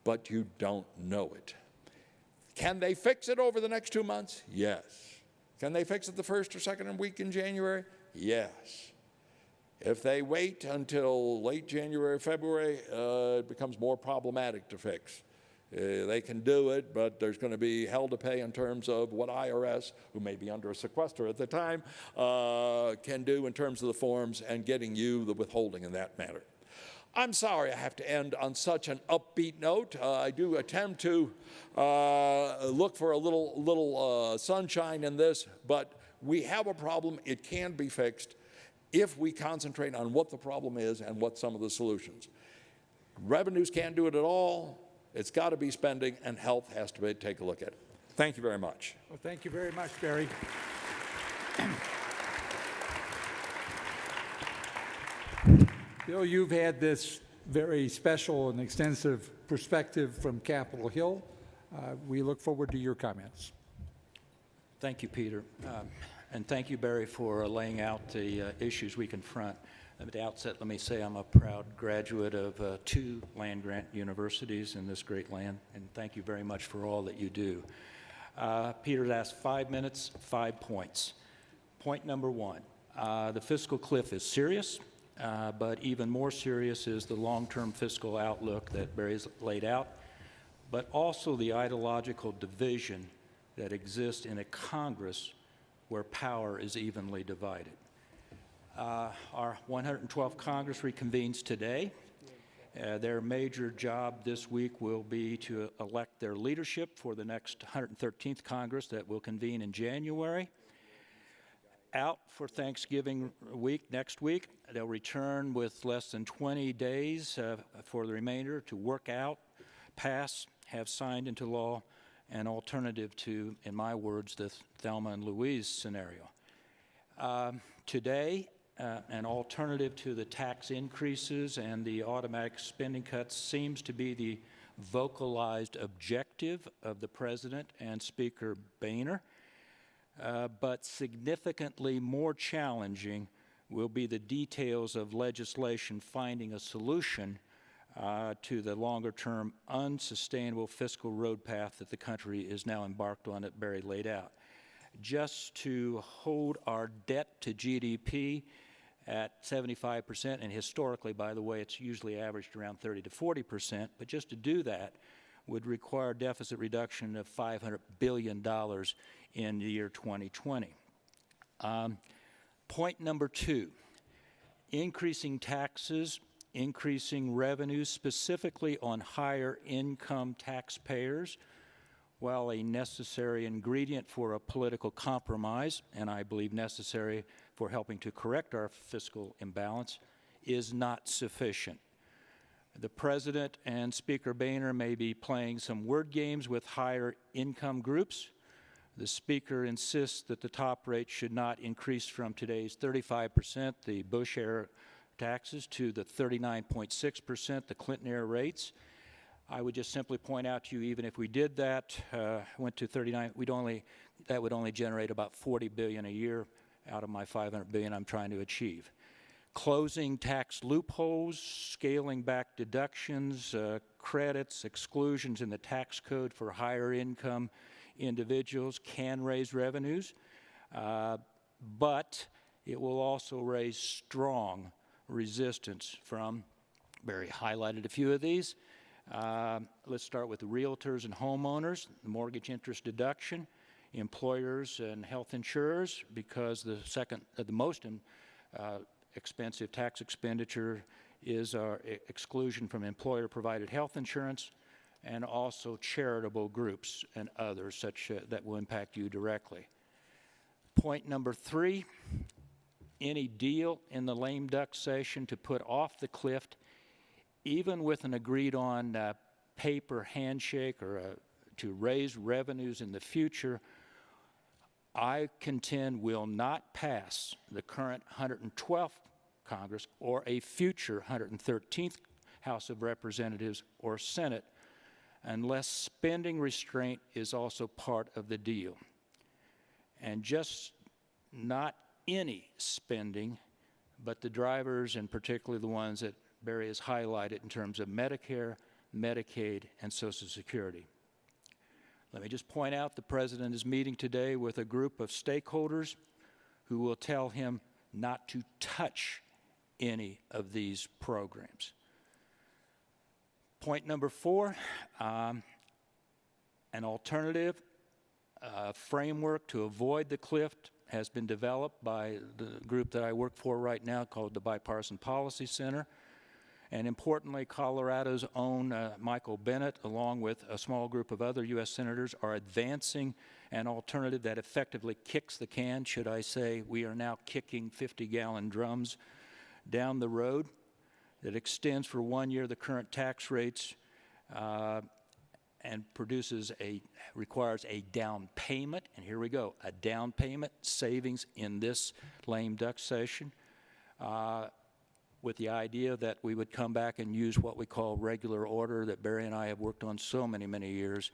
but you don't know it. Can they fix it over the next 2 months? Yes. Can they fix it the first or second week in January? Yes. If they wait until late January, February, it becomes more problematic to fix. They can do it, but there's going to be hell to pay in terms of what IRS, who may be under a sequester at the time, can do in terms of the forms and getting you the withholding in that matter. I'm sorry I have to end on such an upbeat note. I do attempt to look for a little sunshine in this, but we have a problem. It can be fixed if we concentrate on what the problem is and what some of the solutions. Revenues can't do it at all. It's got to be spending, and health has to take a look at it. Thank you very much. Well, thank you very much, Barry. Bill, you've had this very special and extensive perspective from Capitol Hill. We look forward to your comments. Thank you, Peter. And thank you, Barry, for laying out the issues we confront. At the outset, let me say I'm a proud graduate of 2 land-grant universities in this great land, and thank you very much for all that you do. Peter's asked 5 minutes, 5 points. Point number 1, the fiscal cliff is serious, but even more serious is the long-term fiscal outlook that Barry's laid out, but also the ideological division that exists in a Congress where power is evenly divided. Our 112th Congress reconvenes today. Their major job this week will be to elect their leadership for the next 113th Congress that will convene in January. Out for Thanksgiving week next week. They'll return with less than 20 days for the remainder to work out, pass, have signed into law an alternative to, in my words, the Thelma and Louise scenario. Today, an alternative to the tax increases and the automatic spending cuts seems to be the vocalized objective of the President and Speaker Boehner, but significantly more challenging will be the details of legislation finding a solution to the longer-term unsustainable fiscal road path that the country is now embarked on that Barry laid out. Just to hold our debt to GDP at 75%, and historically, by the way, it's usually averaged around 30 to 40%, but just to do that would require deficit reduction of $500 billion in the year 2020. Point number 2, increasing taxes, increasing revenues, specifically on higher income taxpayers, while a necessary ingredient for a political compromise, and I believe necessary for helping to correct our fiscal imbalance, is not sufficient. The President and Speaker Boehner may be playing some word games with higher income groups. The Speaker insists that the top rate should not increase from today's 35%, the Bush-era taxes, to the 39.6%, the Clinton-era rates. I would just simply point out to you, even if we did that, went to 39, that would only generate about $40 billion a year out of my $500 billion I'm trying to achieve. Closing tax loopholes, scaling back deductions, credits, exclusions in the tax code for higher income individuals can raise revenues, but it will also raise strong resistance from, Barry highlighted a few of these. Let's start with the realtors and homeowners, the mortgage interest deduction, employers and health insurers, because the most expensive tax expenditure is our exclusion from employer-provided health insurance, and also charitable groups and others such that will impact you directly. Point number 3, any deal in the lame duck session to put off the cliff, even with an agreed-on paper handshake or to raise revenues in the future, I contend will not pass the current 112th Congress or a future 113th House of Representatives or Senate unless spending restraint is also part of the deal. And just not any spending, but the drivers, and particularly the ones that Barry has highlighted in terms of Medicare, Medicaid, and Social Security. Let me just point out the President is meeting today with a group of stakeholders who will tell him not to touch any of these programs. Point number 4, an alternative framework to avoid the cliff has been developed by the group that I work for right now called the Bipartisan Policy Center. And importantly, Colorado's own Michael Bennet, along with a small group of other U.S. senators, are advancing an alternative that effectively kicks the can, should I say. We are now kicking 50-gallon drums down the road that extends for 1 year the current tax rates and requires a down payment, and here we go, a down payment savings in this lame duck session, with the idea that we would come back and use what we call regular order that Barry and I have worked on so many, many years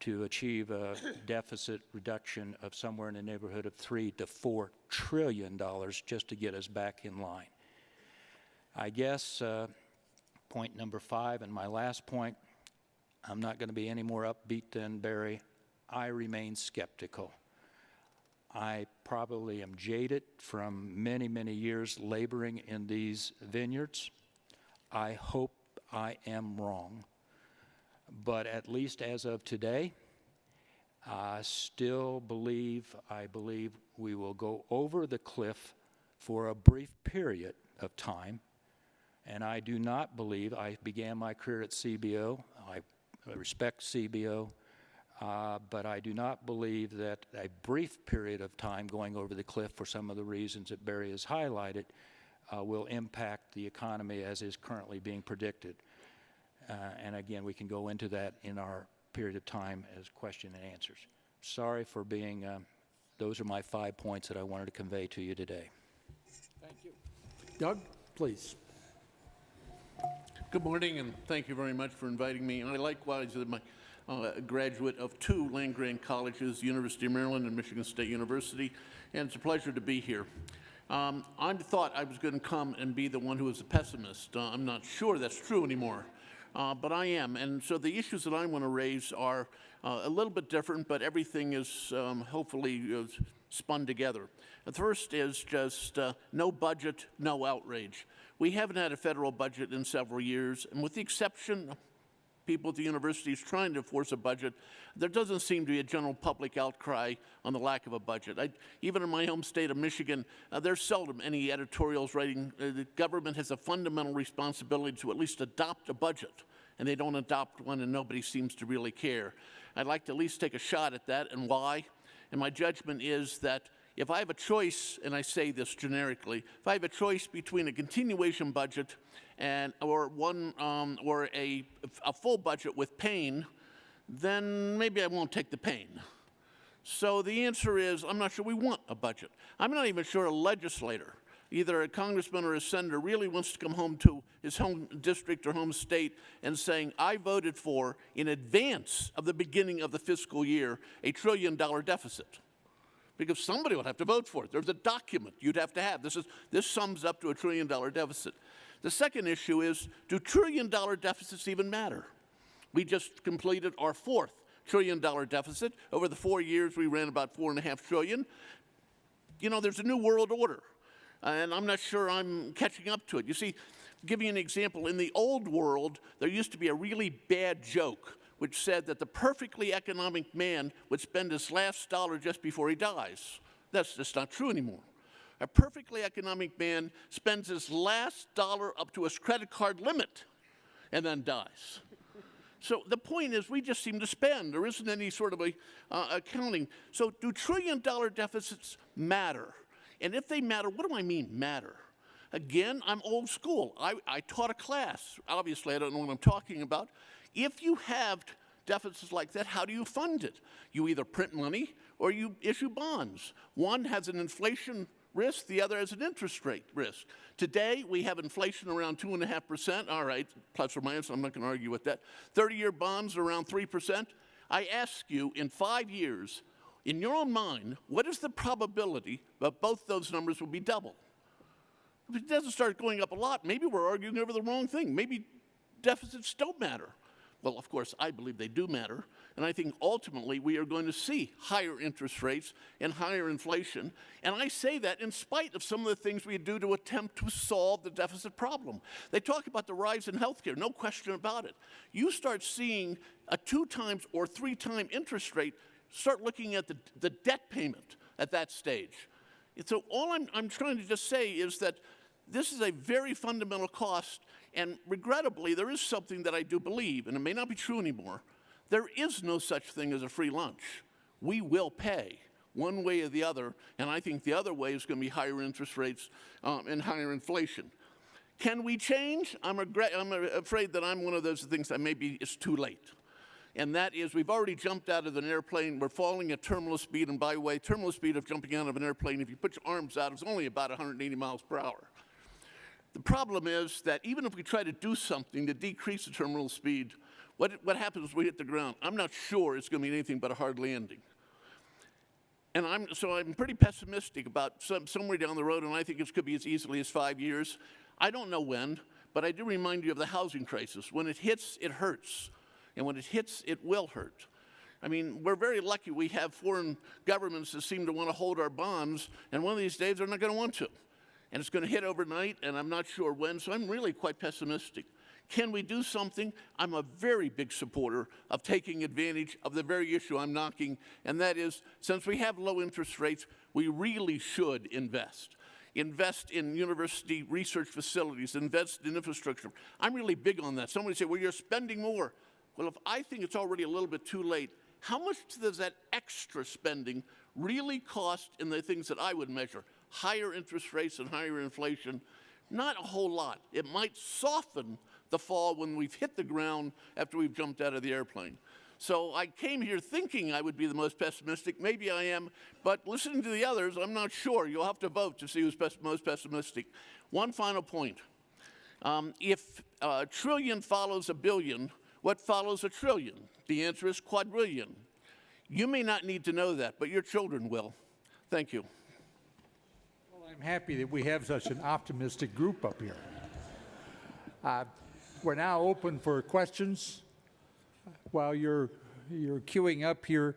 to achieve a deficit reduction of somewhere in the neighborhood of $3 to $4 trillion just to get us back in line. I guess point number 5 and my last point, I'm not going to be any more upbeat than Barry. I remain skeptical. I probably am jaded from many, many years laboring in these vineyards. I hope I am wrong. But at least as of today, I still believe we will go over the cliff for a brief period of time. And I do not believe, I began my career at CBO, I respect CBO, but I do not believe that a brief period of time going over the cliff for some of the reasons that Barry has highlighted will impact the economy as is currently being predicted. And again, we can go into that in our period of time as question and answers. Sorry for being, those are my 5 points that I wanted to convey to you today. Thank you. Doug, please. Good morning, and thank you very much for inviting me. I likewise am a graduate of 2 land-grant colleges, University of Maryland and Michigan State University, and it's a pleasure to be here. I thought I was going to come and be the one who was a pessimist. I'm not sure that's true anymore, but I am. And so the issues that I want to raise are a little bit different, but everything is hopefully spun together. The first is just no budget, no outrage. We haven't had a federal budget in several years, and with the exception of people at the universities trying to force a budget, there doesn't seem to be a general public outcry on the lack of a budget. Even in my home state of Michigan, there's seldom any editorials writing the government has a fundamental responsibility to at least adopt a budget, and they don't adopt one and nobody seems to really care. I'd like to at least take a shot at that, and why? And my judgment is that if I have a choice, and I say this generically, if I have a choice between a continuation budget or a full budget with pain, then maybe I won't take the pain. So the answer is, I'm not sure we want a budget. I'm not even sure a legislator, either a congressman or a senator, really wants to come home to his home district or home state and saying, I voted for, in advance of the beginning of the fiscal year, $1 trillion deficit. Because somebody would have to vote for it. There's a document you'd have to have. This sums up to $1 trillion deficit. The second issue is, do $1 trillion deficits even matter? We just completed our fourth $1 trillion deficit. Over the 4 years, we ran about $4.5 trillion. You know, there's a new world order, and I'm not sure I'm catching up to it. You see, to give you an example, in the old world, there used to be a really bad joke which said that the perfectly economic man would spend his last dollar just before he dies. That's just not true anymore. A perfectly economic man spends his last dollar up to his credit card limit and then dies. So the point is, we just seem to spend. There isn't any sort of accounting. So do $1 trillion deficits matter? And if they matter, what do I mean matter? Again, I'm old school. I taught a class. Obviously, I don't know what I'm talking about. If you have deficits like that, how do you fund it? You either print money or you issue bonds. One has an inflation risk, the other has an interest rate risk. Today, we have inflation around 2.5%. All right, plus or minus, I'm not going to argue with that. 30-year bonds around 3%. I ask you, in 5 years, in your own mind, what is the probability that both those numbers will be double? If it doesn't start going up a lot, maybe we're arguing over the wrong thing. Maybe deficits don't matter. Well, of course, I believe they do matter, and I think ultimately we are going to see higher interest rates and higher inflation, and I say that in spite of some of the things we do to attempt to solve the deficit problem. They talk about the rise in healthcare, no question about it. You start seeing a 2 times or 3 times interest rate, start looking at the debt payment at that stage. And so all I'm trying to just say is that this is a very fundamental cost, and regrettably, there is something that I do believe, and it may not be true anymore. There is no such thing as a free lunch. We will pay one way or the other, and I think the other way is going to be higher interest rates and higher inflation. Can we change? I'm afraid that I'm one of those things that maybe it's too late. And that is, we've already jumped out of an airplane. We're falling at terminal speed, and by the way, terminal speed of jumping out of an airplane, if you put your arms out, it's only about 180 miles per hour. The problem is that even if we try to do something to decrease the terminal speed, what happens when we hit the ground? I'm not sure it's going to be anything but a hard landing. And I'm pretty pessimistic about somewhere down the road, and I think it could be as easily as 5 years. I don't know when, but I do remind you of the housing crisis. When it hits, it hurts. And when it hits, it will hurt. I mean, we're very lucky we have foreign governments that seem to want to hold our bonds, and one of these days they're not going to want to. And it's going to hit overnight, and I'm not sure when, so I'm really quite pessimistic. Can we do something? I'm a very big supporter of taking advantage of the very issue I'm knocking, and that is, since we have low interest rates, we really should invest. Invest in university research facilities, invest in infrastructure. I'm really big on that. Somebody say, well, you're spending more. Well, if I think it's already a little bit too late, how much does that extra spending really cost in the things that I would measure? Higher interest rates and higher inflation? Not a whole lot. It might soften the fall when we've hit the ground after we've jumped out of the airplane. So I came here thinking I would be the most pessimistic. Maybe I am, but listening to the others, I'm not sure. You'll have to vote to see who's most pessimistic. One final point. If a trillion follows a billion, what follows a trillion? The answer is quadrillion. You may not need to know that, but your children will. Thank you. Well, I'm I'm happy that we have such an optimistic group up here. We're now open for questions. While you're queuing up here,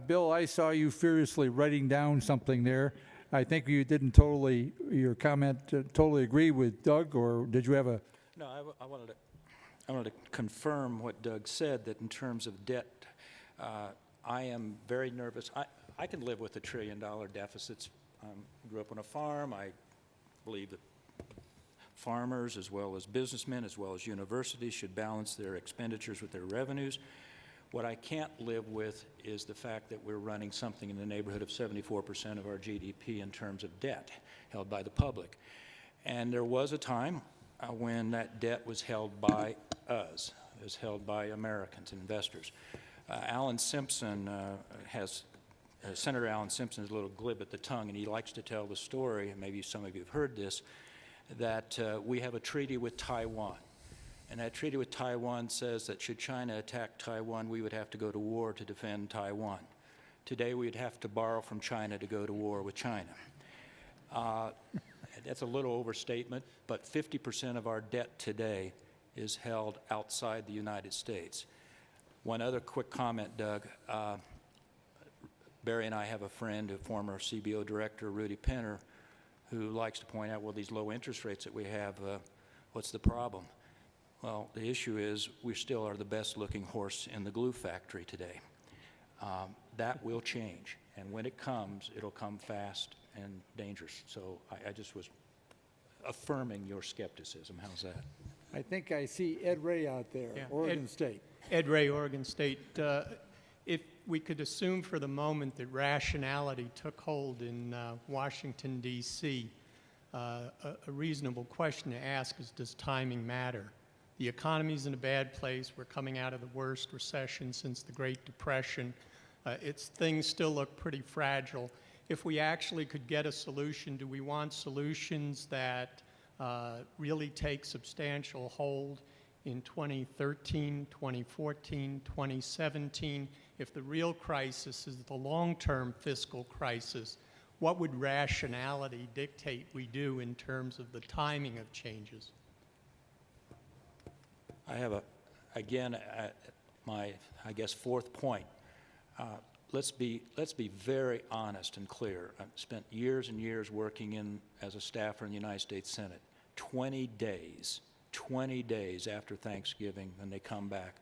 Bill, I saw you furiously writing down something there. I think you didn't your comment totally agree with Doug, or did you have a? No, I wanted to confirm what Doug said, that in terms of debt, I am very nervous. I can live with $1 trillion deficits. Grew up on a farm. I believe that farmers, as well as businessmen, as well as universities, should balance their expenditures with their revenues. What I can't live with is the fact that we're running something in the neighborhood of 74% of our GDP in terms of debt held by the public. And there was a time when that debt was held by us, it was held by Americans and investors. Alan Simpson Senator Alan Simpson is a little glib at the tongue, and he likes to tell the story, and maybe some of you have heard this, that we have a treaty with Taiwan. And that treaty with Taiwan says that should China attack Taiwan, we would have to go to war to defend Taiwan. Today, we'd have to borrow from China to go to war with China. That's a little overstatement, but 50% of our debt today is held outside the United States. One other quick comment, Doug. Barry and I have a friend, a former CBO director, Rudy Penner, who likes to point out, well, these low interest rates that we have, what's the problem? Well, the issue is we still are the best looking horse in the glue factory today. That will change, and when it comes, it'll come fast and dangerous. So I just was affirming your skepticism. How's that? I think I see Ed Ray out there, Yeah. Oregon State. Ed Ray, Oregon State. If we could assume for the moment that rationality took hold in Washington, D.C., a reasonable question to ask is, does timing matter? The economy's in a bad place. We're coming out of the worst recession since the Great Depression. Things still look pretty fragile. If we actually could get a solution, do we want solutions that really take substantial hold in 2013, 2014, 2017? If the real crisis is the long-term fiscal crisis, what would rationality dictate we do in terms of the timing of changes? I have my fourth point. Let's be very honest and clear. I've spent years and years working as a staffer in the United States Senate. 20 days after Thanksgiving, when they come back,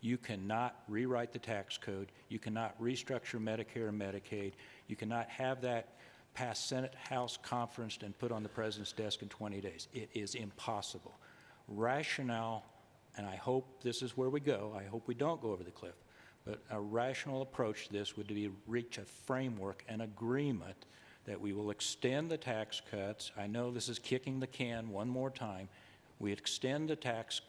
you cannot rewrite the tax code. You cannot restructure Medicare and Medicaid. You cannot have that pass Senate, House, conferenced, and put on the President's desk in 20 days. It is impossible. Rationale, and I hope this is where we go. I hope we don't go over the cliff. But a rational approach to this would be to reach a framework, an agreement that we will extend the tax cuts. I know this is kicking the can one more time. We extend the tax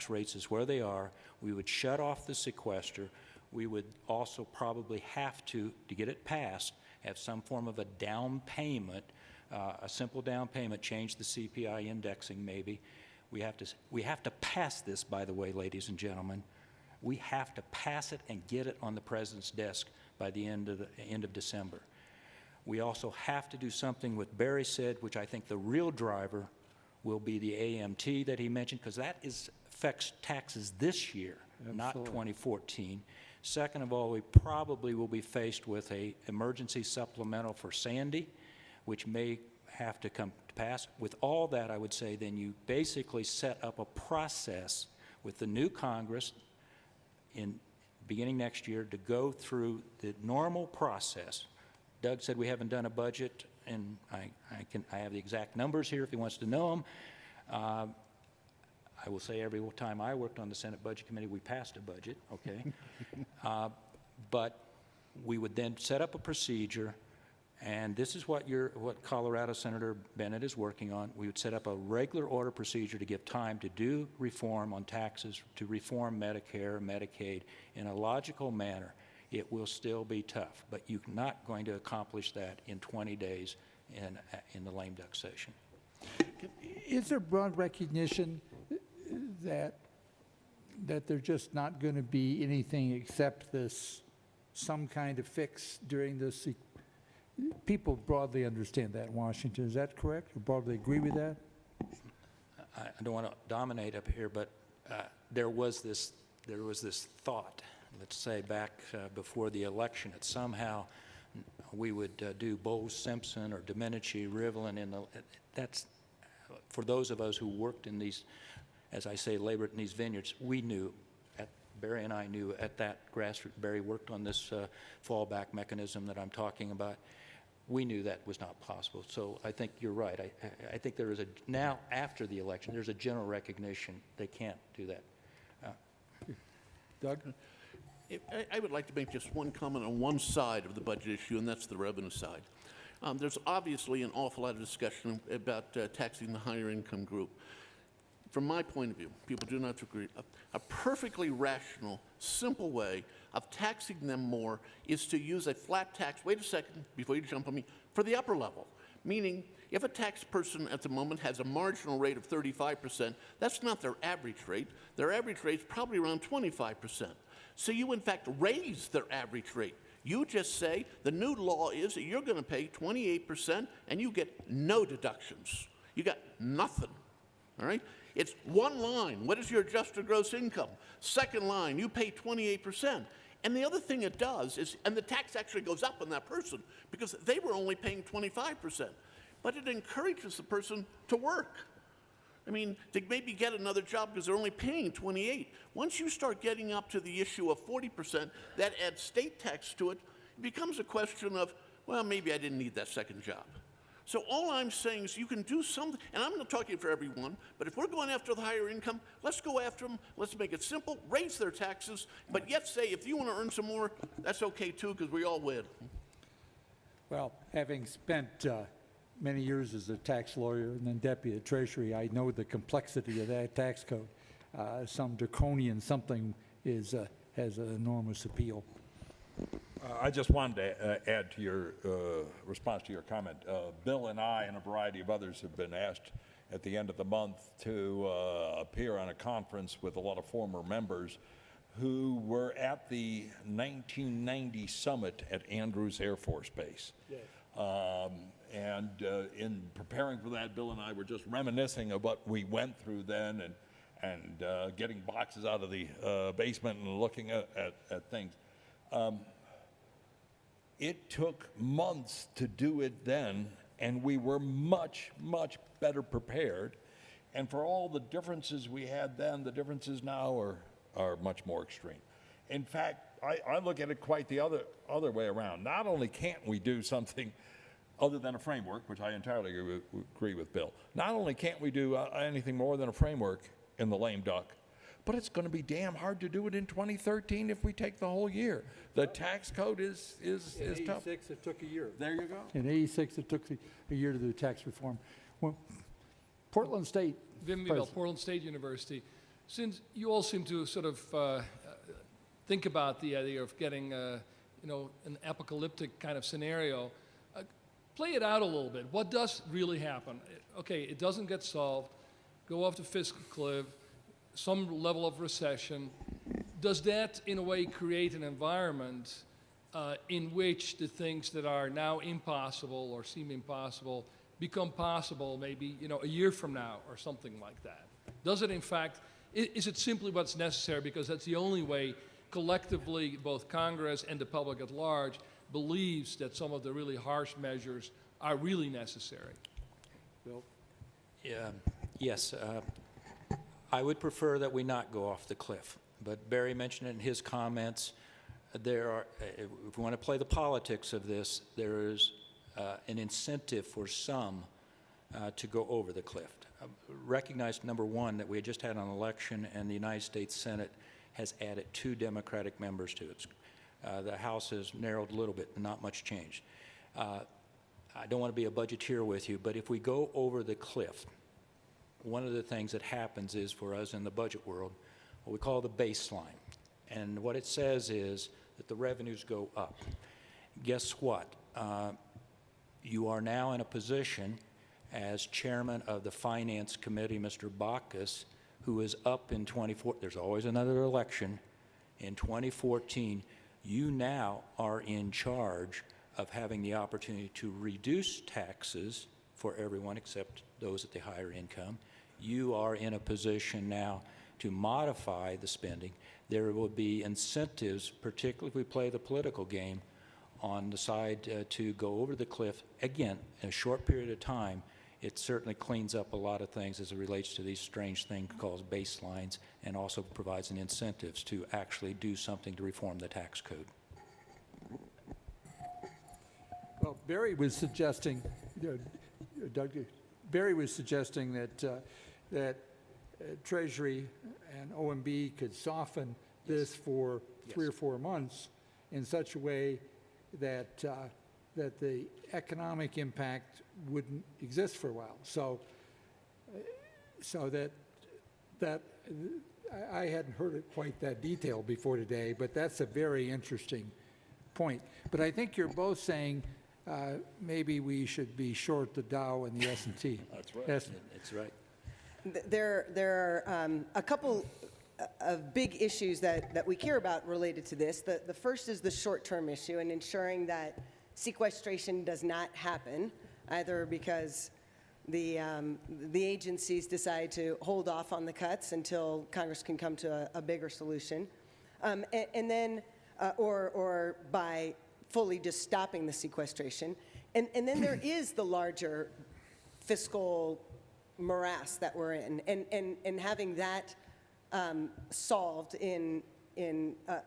rates is where they are. We would shut off the sequester. We would also probably have to get it passed, have some form of a down payment, a simple down payment, change the CPI indexing maybe. We have to pass this, by the way, ladies and gentlemen. We have to pass it and get it on the President's desk by the end of December. We also have to do something what Barry said, which I think the real driver will be the AMT that he mentioned, because that affects taxes this year, not 2014. Second of all, we probably will be faced with an emergency supplemental for Sandy, which may have to come to pass. With all that, I would say then you basically set up a process with the new Congress in beginning next year to go through the normal process. Doug said we haven't done a budget, and I have the exact numbers here if he wants to know them. I will say every time I worked on the Senate Budget Committee, we passed a budget, okay? But we would then set up a procedure, and this is what Colorado Senator Bennett is working on. We would set up a regular order procedure to give time to do reform on taxes, to reform Medicare, Medicaid in a logical manner. It will still be tough, but you're not going to accomplish that in 20 days in the lame duck session. Is there broad recognition that there's just not going to be anything except some kind of fix during this People broadly understand that in Washington. Is that correct? Or broadly agree with that? I don't want to dominate up here, but there was this thought, let's say back before the election, that somehow we would do Bowles-Simpson or Domenici, Rivlin. That's for those of us who worked in these, as I say, labored in these vineyards. We knew. Barry and I knew at that grassroots. Barry worked on this fallback mechanism that I'm talking about. We knew that was not possible. So I think you're right. I think there is now after the election, there's a general recognition they can't do that. Doug? I would like to make just one comment on one side of the budget issue, and that's the revenue side. There's obviously an awful lot of discussion about taxing the higher income group. From my point of view, people do not agree. A perfectly rational, simple way of taxing them more is to use a flat tax, wait a second before you jump on me, for the upper level. Meaning, if a tax person at the moment has a marginal rate of 35%, that's not their average rate. Their average rate is probably around 25%. So you, in fact, raise their average rate. You just say the new law is that you're going to pay 28% and you get no deductions. You got nothing, all right? It's one line. What is your adjusted gross income? Second line, you pay 28%. And the other thing it does is, and the tax actually goes up on that person because they were only paying 25%. But it encourages the person to work. I mean, to maybe get another job because they're only paying 28. Once you start getting up to the issue of 40%, that adds state tax to it. It becomes a question of, well, maybe I didn't need that second job. So all I'm saying is you can do something, and I'm not talking for everyone, but if we're going after the higher income, let's go after them. Let's make it simple, raise their taxes, but yet say if you want to earn some more, that's okay too, because we all win. Well, having spent many years as a tax lawyer and then deputy at Treasury, I know the complexity of that tax code. Some draconian something has an enormous appeal. I just wanted to add to your response to your comment. Bill and I and a variety of others have been asked at the end of the month to appear on a conference with a lot of former members who were at the 1990 summit at Andrews Air Force Base. Yes. And in preparing for that, Bill and I were just reminiscing of what we went through then and getting boxes out of the basement and looking at things. It took months to do it then, and we were much, much better prepared. And for all the differences we had then, the differences now are much more extreme. In fact, I look at it quite the other way around. Not only can't we do something other than a framework, which I entirely agree with Bill, not only can't we do anything more than a framework in the lame duck, but it's going to be damn hard to do it in 2013 if we take the whole year. The tax code is tough. In 86, it took a year. There you go. In 86, it took a year to do tax reform. Well, Portland State. Vim Mibel, Portland State University. Since you all seem to sort of think about the idea of getting, an apocalyptic kind of scenario, play it out a little bit. What does really happen? Okay, it doesn't get solved. Go off the fiscal cliff. Some level of recession. Does that, in a way, create an environment in which the things that are now impossible or seem impossible become possible maybe, a year from now or something like that? Does it, in fact, is it simply what's necessary because that's the only way collectively both Congress and the public at large believes that some of the really harsh measures are really necessary? Bill? Yeah, yes. I would prefer that we not go off the cliff, but Barry mentioned it in his comments. There are, if we want to play the politics of this, there is an incentive for some to go over the cliff. Recognize, number one, that we had just had an election and the United States Senate has added 2 Democratic members to it. The House has narrowed a little bit, but not much changed. I don't want to be a budgeteer with you, but if we go over the cliff, one of the things that happens is for us in the budget world, what we call the baseline. And what it says is that the revenues go up. Guess what? You are now in a position as chairman of the Finance Committee, Mr. Bacchus, who is up in 2014. There's always another election. In 2014, you now are in charge of having the opportunity to reduce taxes for everyone except those at the higher income. You are in a position now to modify the spending. There will be incentives, particularly if we play the political game, on the side to go over the cliff. Again, in a short period of time, it certainly cleans up a lot of things as it relates to these strange things called baselines, and also provides an incentives to actually do something to reform the tax code. Well, Barry was suggesting, Doug, Barry was suggesting that Treasury and OMB could soften this for 3 or 4 months in such a way that the economic impact wouldn't exist for a while. So that I hadn't heard it quite that detailed before today, but that's a very interesting point. But I think you're both saying maybe we should be short the Dow and the S&T. That's right. That's right. There are a couple of big issues that we care about related to this. The first is the short-term issue and ensuring that sequestration does not happen, either because the agencies decide to hold off on the cuts until Congress can come to a bigger solution, and then or by fully just stopping the sequestration. And then there is the larger fiscal morass that we're in, and having that solved in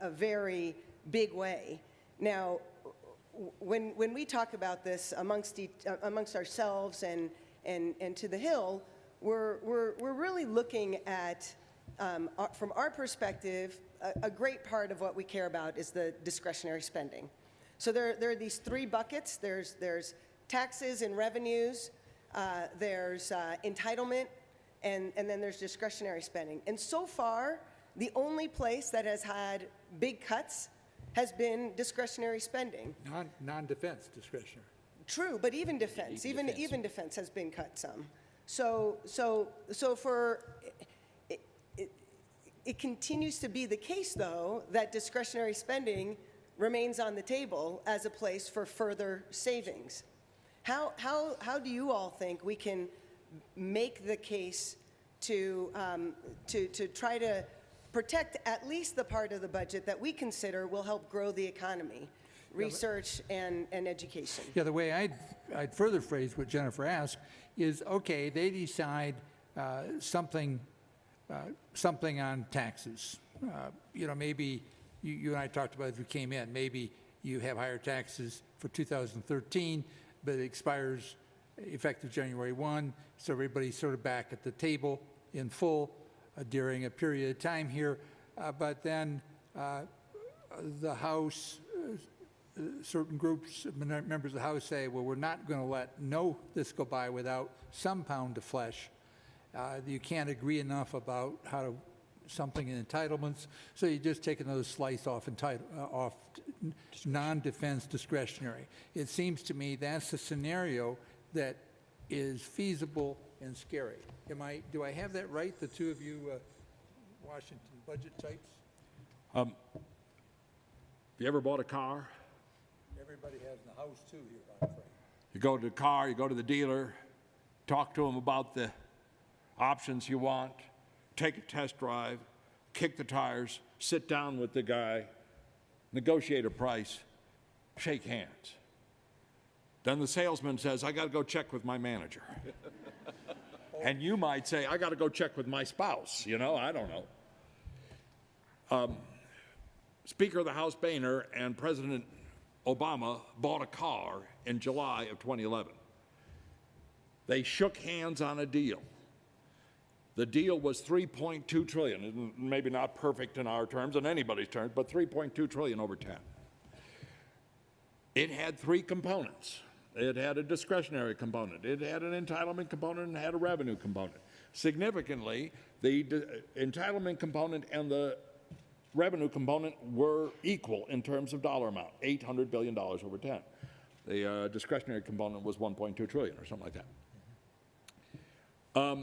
a very big way. Now, when we talk about this amongst ourselves and to the Hill, we're really looking at, from our perspective, a great part of what we care about is the discretionary spending. So there are these 3 buckets. There's taxes and revenues, there's entitlement, and then there's discretionary spending. And so far, the only place that has had big cuts has been discretionary spending. Non-defense discretionary. True, but even defense, even defense has been cut some. So for it continues to be the case, though, that discretionary spending remains on the table as a place for further savings. How do you all think we can make the case to try to protect at least the part of the budget that we consider will help grow the economy, research and education? Yeah, the way I'd further phrase what Jennifer asked is, okay, they decide something on taxes. Maybe you and I talked about it as we came in. Maybe you have higher taxes for 2013, but it expires effective January 1, so everybody's sort of back at the table in full during a period of time here. But then the House, certain groups, members of the House say, well, we're not going to let this go by without some pound of flesh. You can't agree enough about how to something in entitlements, so you just take another slice off non-defense discretionary. It seems to me that's a scenario that is feasible and scary. Do I have that right, the two of you Washington budget types? Have you ever bought a car? Everybody has in the house too here, I'm afraid. You go to the car, you go to the dealer, talk to them about the options you want, take a test drive, kick the tires, sit down with the guy, negotiate a price, shake hands. Then the salesman says, I got to go check with my manager. And you might say, I got to go check with my spouse. I don't know. Speaker of the House Boehner and President Obama bought a car in July of 2011. They shook hands on a deal. The deal was $3.2 trillion, maybe not perfect in our terms, in anybody's terms, but $3.2 trillion over 10. It had 3 components. It had a discretionary component, it had an entitlement component, and had a revenue component. Significantly, the entitlement component and the revenue component were equal in terms of dollar amount, $800 billion over 10. The discretionary component was $1.2 trillion or something like that.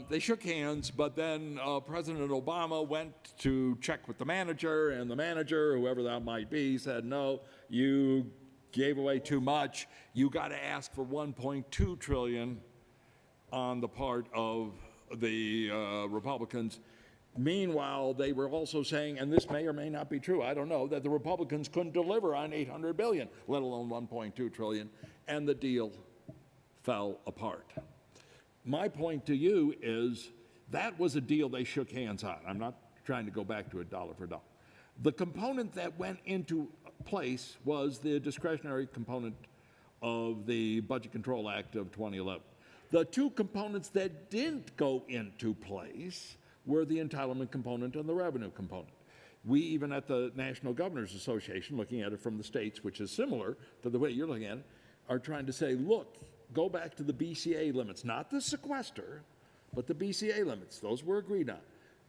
They shook hands, but then President Obama went to check with the manager, and the manager, whoever that might be, said, no, you gave away too much. You got to ask for 1.2 trillion on the part of the Republicans. Meanwhile, they were also saying, and this may or may not be true, I don't know, that the Republicans couldn't deliver on 800 billion, let alone 1.2 trillion, and the deal fell apart. My point to you is that was a deal they shook hands on. I'm not trying to go back to it dollar for dollar. The component that went into place was the discretionary component of the Budget Control Act of 2011. The two components that didn't go into place were the entitlement component and the revenue component. We, even at the National Governors Association, looking at it from the states, which is similar to the way you're looking at it, are trying to say, look, go back to the BCA limits, not the sequester, but the BCA limits. Those were agreed on.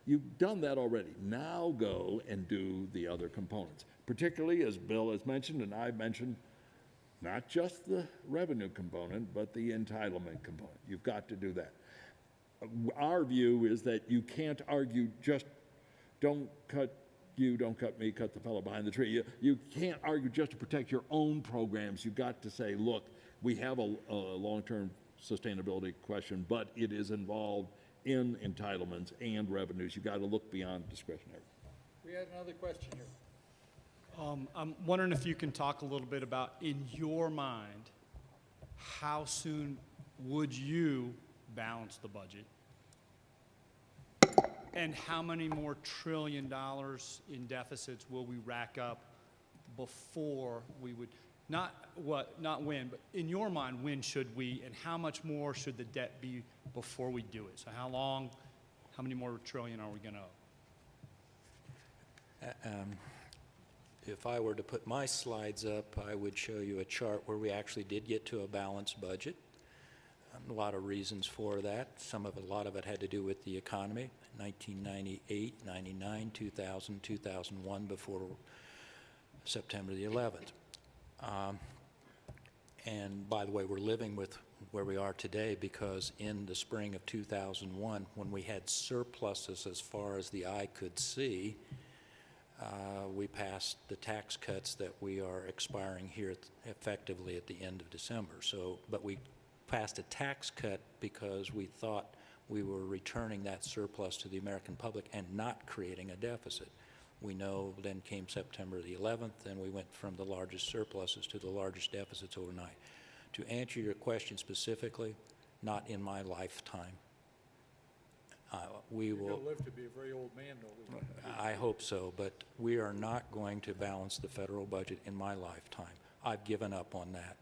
You've done that already. Now go and do the other components, particularly, as Bill has mentioned and I've mentioned, not just the revenue component, but the entitlement component. You've got to do that. Our view is that you can't argue just don't cut you, don't cut me, cut the fellow behind the tree. You can't argue just to protect your own programs. You've got to say, look, we have a long-term sustainability question, but it is involved in entitlements and revenues. You've got to look beyond discretionary. We had another question here. I'm wondering if you can talk a little bit about, in your mind, how soon would you balance the budget? And how many more $1 trillion in deficits will we rack up before we would, not when, but in your mind, when should we, and how much more should the debt be before we do it? So how many more trillion are we going to owe? If I were to put my slides up, I would show you a chart where we actually did get to a balanced budget. A lot of reasons for that. A lot of it had to do with the economy. 1998, 99, 2000, 2001, before September the 11th. And by the way, we're living with where we are today because in the spring of 2001, when we had surpluses as far as the eye could see, we passed the tax cuts that we are expiring here effectively at the end of December. But we passed a tax cut because we thought we were returning that surplus to the American public and not creating a deficit. We know then came September the 11th, and we went from the largest surpluses to the largest deficits overnight. To answer your question specifically, not in my lifetime. We will. You'll live to be a very old man, though. I hope so, but we are not going to balance the federal budget in my lifetime. I've given up on that.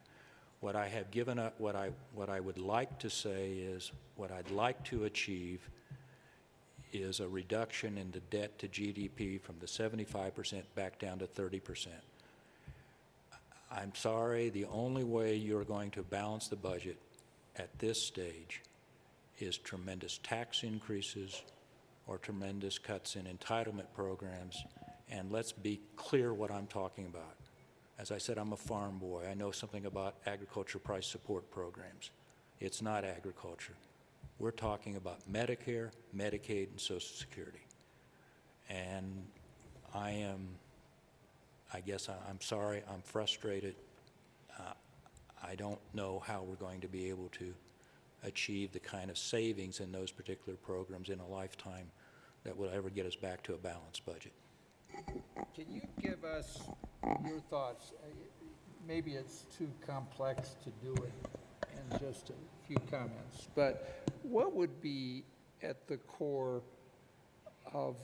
What I have given up, what I would like to say is, what I'd like to achieve is a reduction in the debt to GDP from the 75% back down to 30%. I'm sorry, the only way you're going to balance the budget at this stage is tremendous tax increases or tremendous cuts in entitlement programs. And let's be clear what I'm talking about. As I said, I'm a farm boy. I know something about agriculture price support programs. It's not agriculture. We're talking about Medicare, Medicaid, and Social Security. And I'm sorry, I'm frustrated. I don't know how we're going to be able to achieve the kind of savings in those particular programs in a lifetime that will ever get us back to a balanced budget. Can you give us your thoughts? Maybe it's too complex to do it in just a few comments, but what would be at the core of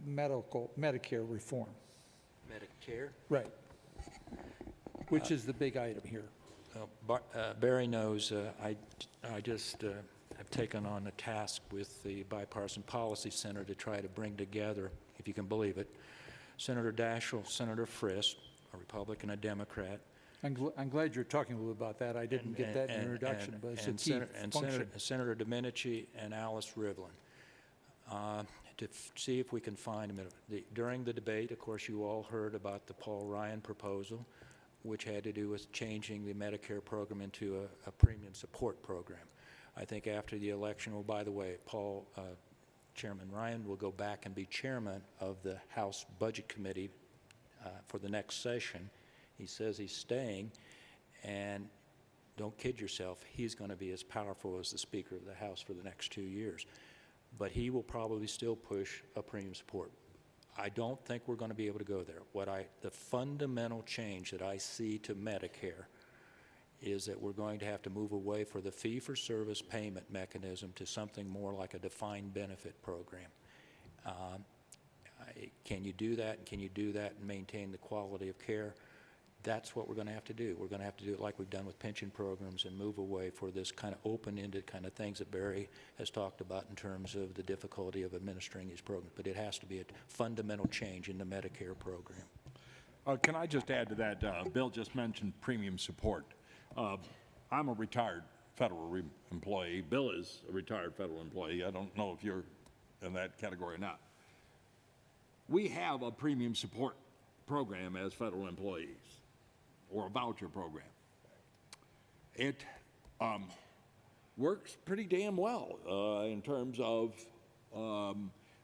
Medicare reform? Medicare? Right. Which is the big item here. Barry knows I just have taken on a task with the Bipartisan Policy Center to try to bring together, if you can believe it, Senator Daschle, Senator Frist, a Republican, a Democrat. I'm glad you're talking a little about that. I didn't get that in your introduction, but it's a key function. Senator Domenici and Alice Rivlin, to see if we can find a minute. During the debate, of course, you all heard about the Paul Ryan proposal, which had to do with changing the Medicare program into a premium support program. I think after the election, well, by the way, Chairman Ryan will go back and be chairman of the House Budget Committee for the next session. He says he's staying. And don't kid yourself, he's going to be as powerful as the Speaker of the House for the next 2 years. But he will probably still push a premium support. I don't think we're going to be able to go there. The fundamental change that I see to Medicare is that we're going to have to move away from the fee-for-service payment mechanism to something more like a defined benefit program. Can you do that? And can you do that and maintain the quality of care? That's what we're going to have to do. We're going to have to do it like we've done with pension programs and move away for this kind of open-ended kind of things that Barry has talked about in terms of the difficulty of administering these programs. But it has to be a fundamental change in the Medicare program. Can I just add to that? Bill just mentioned premium support. I'm a retired federal employee. Bill is a retired federal employee. I don't know if you're in that category or not. We have a premium support program as federal employees, or a voucher program. It works pretty damn well in terms of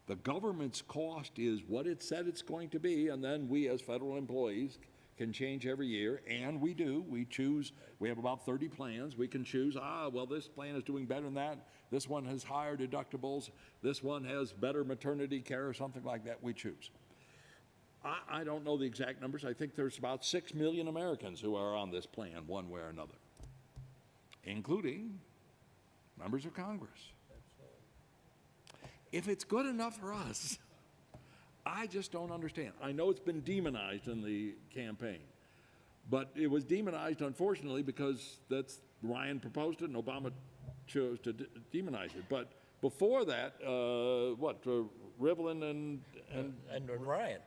the government's cost is what it said it's going to be, and then we as federal employees can change every year, and we do. We choose, we have about 30 plans. We can choose, well, this plan is doing better than that. This one has higher deductibles. This one has better maternity care or something like that. We choose. I don't know the exact numbers. I think there's about 6 million Americans who are on this plan one way or another, including members of Congress. If it's good enough for us, I just don't understand. I know it's been demonized in the campaign, but it was demonized, unfortunately, because Ryan proposed it and Obama chose to demonize it. But before that, Rivlin and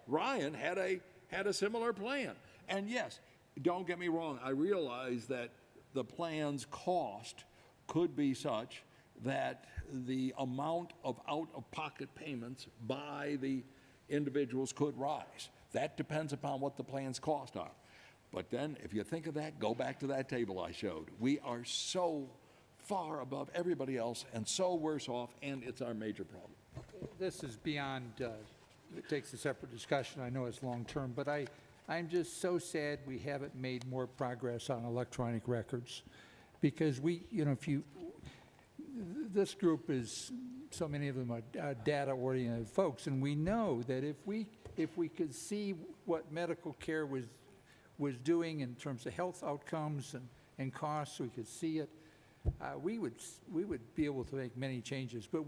Ryan had a similar plan. And yes, don't get me wrong, I realize that the plan's cost could be such that the amount of out-of-pocket payments by the individuals could rise. That depends upon what the plan's costs are. But then, if you think of that, go back to that table I showed. We are so far above everybody else and so worse off, and it's our major problem. This is beyond, it takes a separate discussion. I know it's long-term, but I'm just so sad we haven't made more progress on electronic records. Because this group is, so many of them are data-oriented folks, and we know that if we could see what medical care was doing in terms of health outcomes and costs, we could see it, we would be able to make many changes. But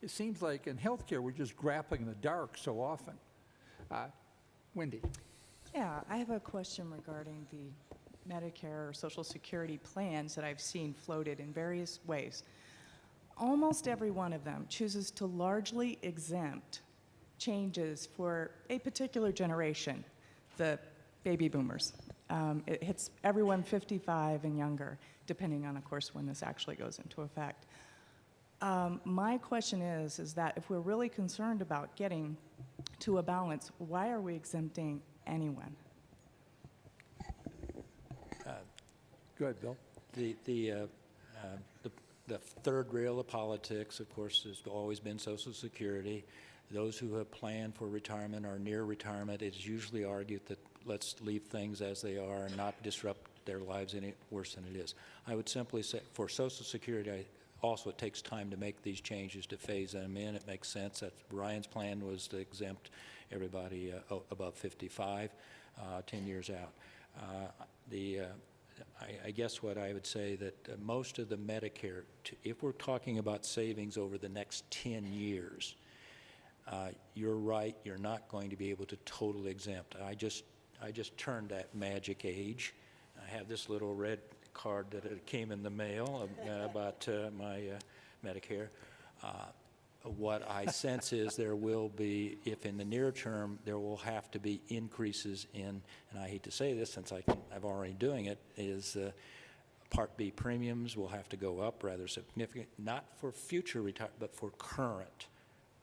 it seems like in healthcare we're just grappling in the dark so often. Wendy. Yeah, I have a question regarding the Medicare or Social Security plans that I've seen floated in various ways. Almost every one of them chooses to largely exempt changes for a particular generation, the baby boomers. It hits everyone 55 and younger, depending on, of course, when this actually goes into effect. My question is that if we're really concerned about getting to a balance, why are we exempting anyone? Go ahead, Bill. The third rail of politics, of course, has always been Social Security. Those who have planned for retirement or near retirement, it's usually argued that let's leave things as they are and not disrupt their lives any worse than it is. I would simply say for Social Security, also it takes time to make these changes, to phase them in. It makes sense that Ryan's plan was to exempt everybody above 55, 10 years out. I guess what I would say that most of the Medicare, if we're talking about savings over the next 10 years, you're right, you're not going to be able to totally exempt. I just turned that magic age. I have this little red card that came in the mail about my Medicare. What I sense is there will be, if in the near term, there will have to be increases in, and I hate to say this since I'm already doing it, is Part B premiums will have to go up rather significant, not for future retirement, but for current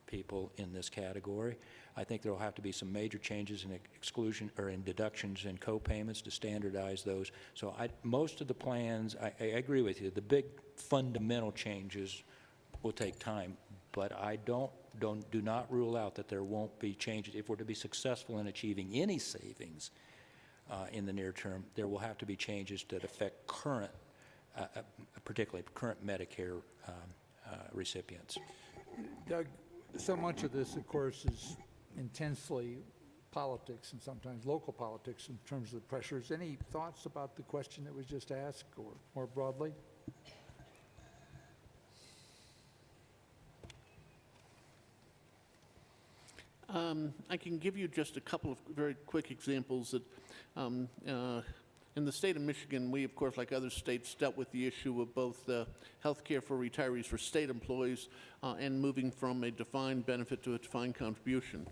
people in this category. I think there will have to be some major changes in exclusion or in deductions and co-payments to standardize those. So most of the plans, I agree with you, the big fundamental changes will take time. But I do not rule out that there won't be changes. If we're to be successful in achieving any savings, in the near term, there will have to be changes that affect current, particularly current Medicare recipients. Doug, so much of this, of course, is intensely politics and sometimes local politics in terms of the pressures. Any thoughts about the question that was just asked, or more broadly? I can give you just a couple of very quick examples that in the state of Michigan, we, of course, like other states, dealt with the issue of both health care for retirees for state employees and moving from a defined benefit to a defined contribution.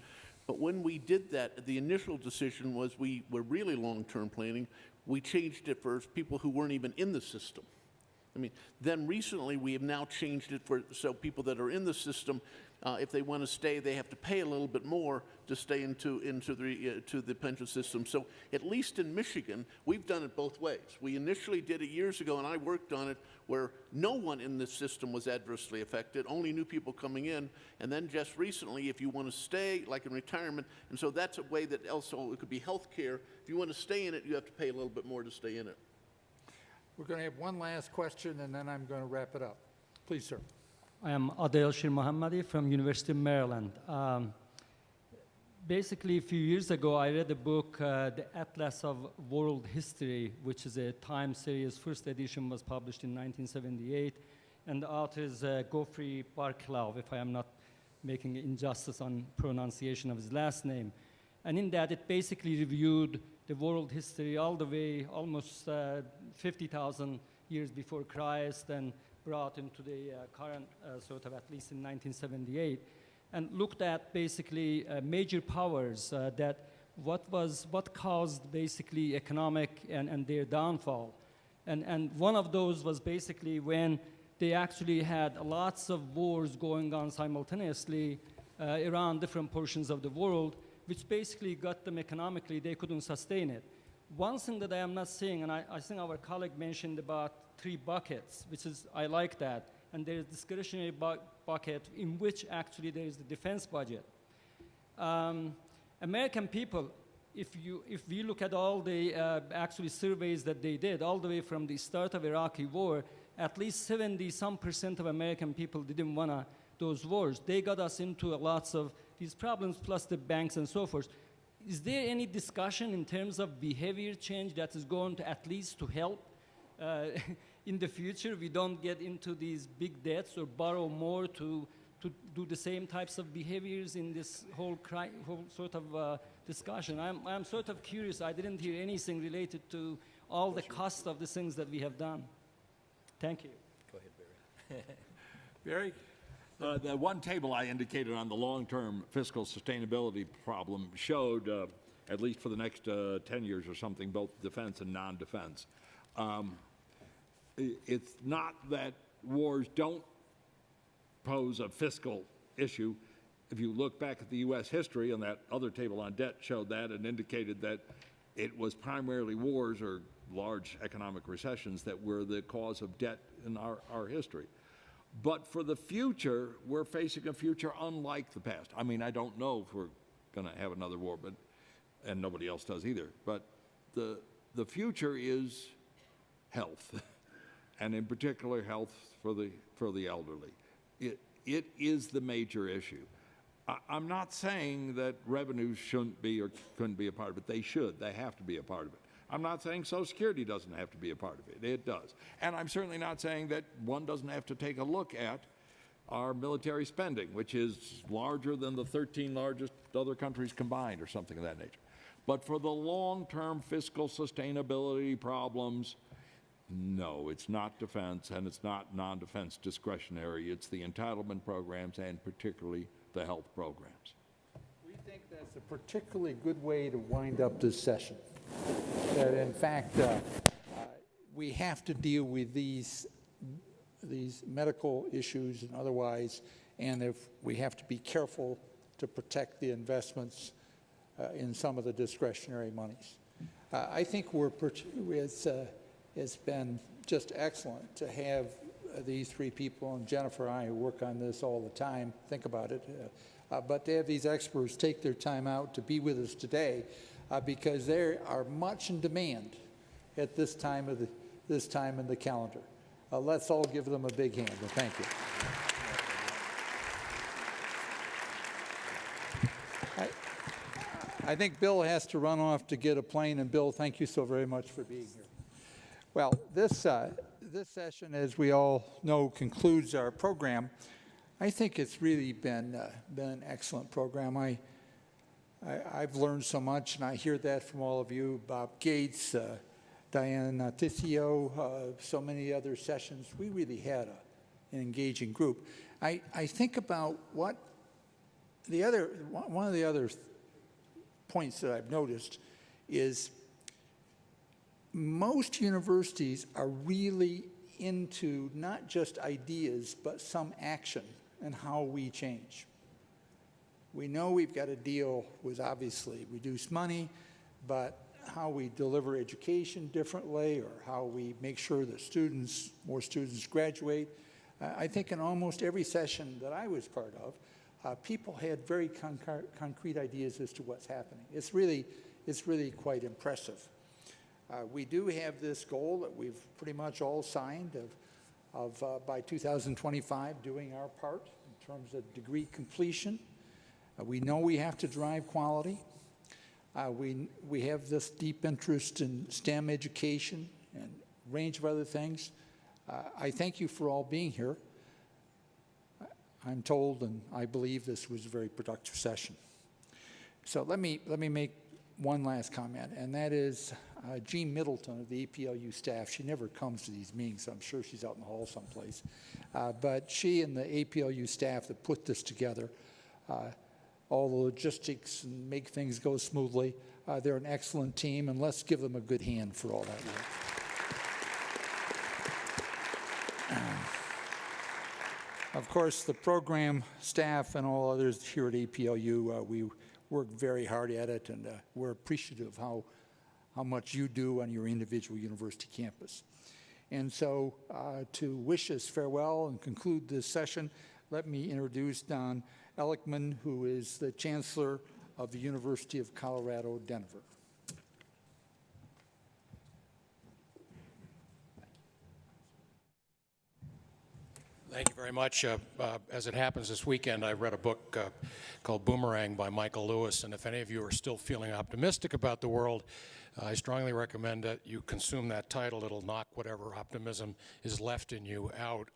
But when we did that, the initial decision was we were really long-term planning. We changed it for people who weren't even in the system. I mean, then recently we have now changed it so people that are in the system, if they want to stay, they have to pay a little bit more to stay into the pension system. So at least in Michigan, we've done it both ways. We initially did it years ago, and I worked on it where no one in the system was adversely affected, only new people coming in. And then just recently, if you want to stay, like in retirement, and so that's a way that also it could be health care. If you want to stay in it, you have to pay a little bit more to stay in it. We're going to have one last question, and then I'm going to wrap it up. Please, sir. I am Adel Shir Mohammadi from University of Maryland. Basically, a few years ago, I read a book, The Atlas of World History, which is a time series. First edition was published in 1978, and the author is Geoffrey Barklaw, if I am not making injustice on pronunciation of his last name. And in that, it basically reviewed the world history all the way, almost 50,000 years before Christ, and brought into the current sort of, at least in 1978, and looked at basically major powers that what caused basically economic and their downfall. And one of those was basically when they actually had lots of wars going on simultaneously around different portions of the world, which basically got them economically, they couldn't sustain it. One thing that I am not seeing, and I think our colleague mentioned about 3 buckets, which is, I like that, and there's discretionary bucket in which actually there is the defense budget. American people, if we look at all the actually surveys that they did, all the way from the start of Iraqi war, at least 70% of American people didn't want those wars. They got us into lots of these problems, plus the banks and so forth. Is there any discussion in terms of behavior change that is going to at least to help in the future we don't get into these big debts or borrow more to do the same types of behaviors in this whole sort of discussion? I'm sort of curious. I didn't hear anything related to all the cost of the things that we have done. Thank you. Go ahead, Barry. Barry? The one table I indicated on the long-term fiscal sustainability problem showed, at least for the next 10 years or something, both defense and non-defense. It's not that wars don't pose a fiscal issue. If you look back at the U.S. history, and that other table on debt showed that and indicated that it was primarily wars or large economic recessions that were the cause of debt in our history. But for the future, we're facing a future unlike the past. I mean, I don't know if we're going to have another war, and nobody else does either. But the future is health, and in particular, health for the elderly. It is the major issue. I'm not saying that revenues shouldn't be or couldn't be a part of it. They should. They have to be a part of it. I'm not saying Social Security doesn't have to be a part of it. It does. And I'm certainly not saying that one doesn't have to take a look at our military spending, which is larger than the 13 largest other countries combined or something of that nature. But for the long-term fiscal sustainability problems, no, it's not defense and it's not non-defense discretionary. It's the entitlement programs and particularly the health programs. We think that's a particularly good way to wind up this session. That in fact, we have to deal with these medical issues and otherwise, and if we have to be careful to protect the investments in some of the discretionary monies. I think it's been just excellent to have these 3 people, and Jennifer and I who work on this all the time, think about it, but to have these experts take their time out to be with us today. because they are much in demand at this time in the calendar. Let's all give them a big hand, and thank you. I think Bill has to run off to get a plane, and Bill, thank you so very much for being here. Well, this session, as we all know, concludes our program. I think it's really been an excellent program. I've learned so much, and I hear that from all of you. Bob Gates, Diane Ticio, so many other sessions. We really had an engaging group. I think about one of the other points that I've noticed is most universities are really into not just ideas, but some action and how we change. We know we've got to deal with, obviously, reduced money, but how we deliver education differently, or how we make sure that more students graduate. I think in almost every session that I was part of, people had very concrete ideas as to what's happening. It's really quite impressive. We do have this goal that we've pretty much all signed of by 2025 doing our part in terms of degree completion. We know we have to drive quality. We have this deep interest in STEM education and a range of other things. I thank you for all being here. I'm told and I believe this was a very productive session. So let me make one last comment, and that is Jean Middleton of the APLU staff. She never comes to these meetings, so I'm sure she's out in the hall someplace. But she and the APLU staff that put this together, all the logistics and make things go smoothly, they're an excellent team, and let's give them a good hand for all that work. Of course, the program staff and all others here at APLU, we work very hard at it, and we're appreciative of how much you do on your individual university campus. And so to wish us farewell and conclude this session, let me introduce Don Ehrlichman, who is the Chancellor of the University of Colorado, Denver. Thank you very much. As it happens this weekend, I read a book called Boomerang by Michael Lewis, and if any of you are still feeling optimistic about the world, I strongly recommend that you consume that title. It'll knock whatever optimism is left in you out.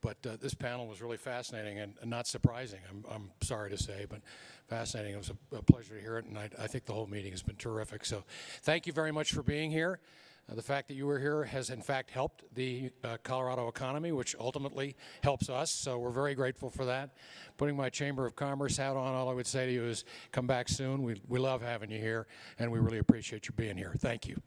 But this panel was really fascinating and not surprising, I'm sorry to say, but fascinating. It was a pleasure to hear it, and I think the whole meeting has been terrific. So thank you very much for being here. The fact that you were here has, in fact, helped the Colorado economy, which ultimately helps us, so we're very grateful for that. Putting my Chamber of Commerce hat on, all I would say to you is come back soon. We love having you here, and we really appreciate you being here. Thank you.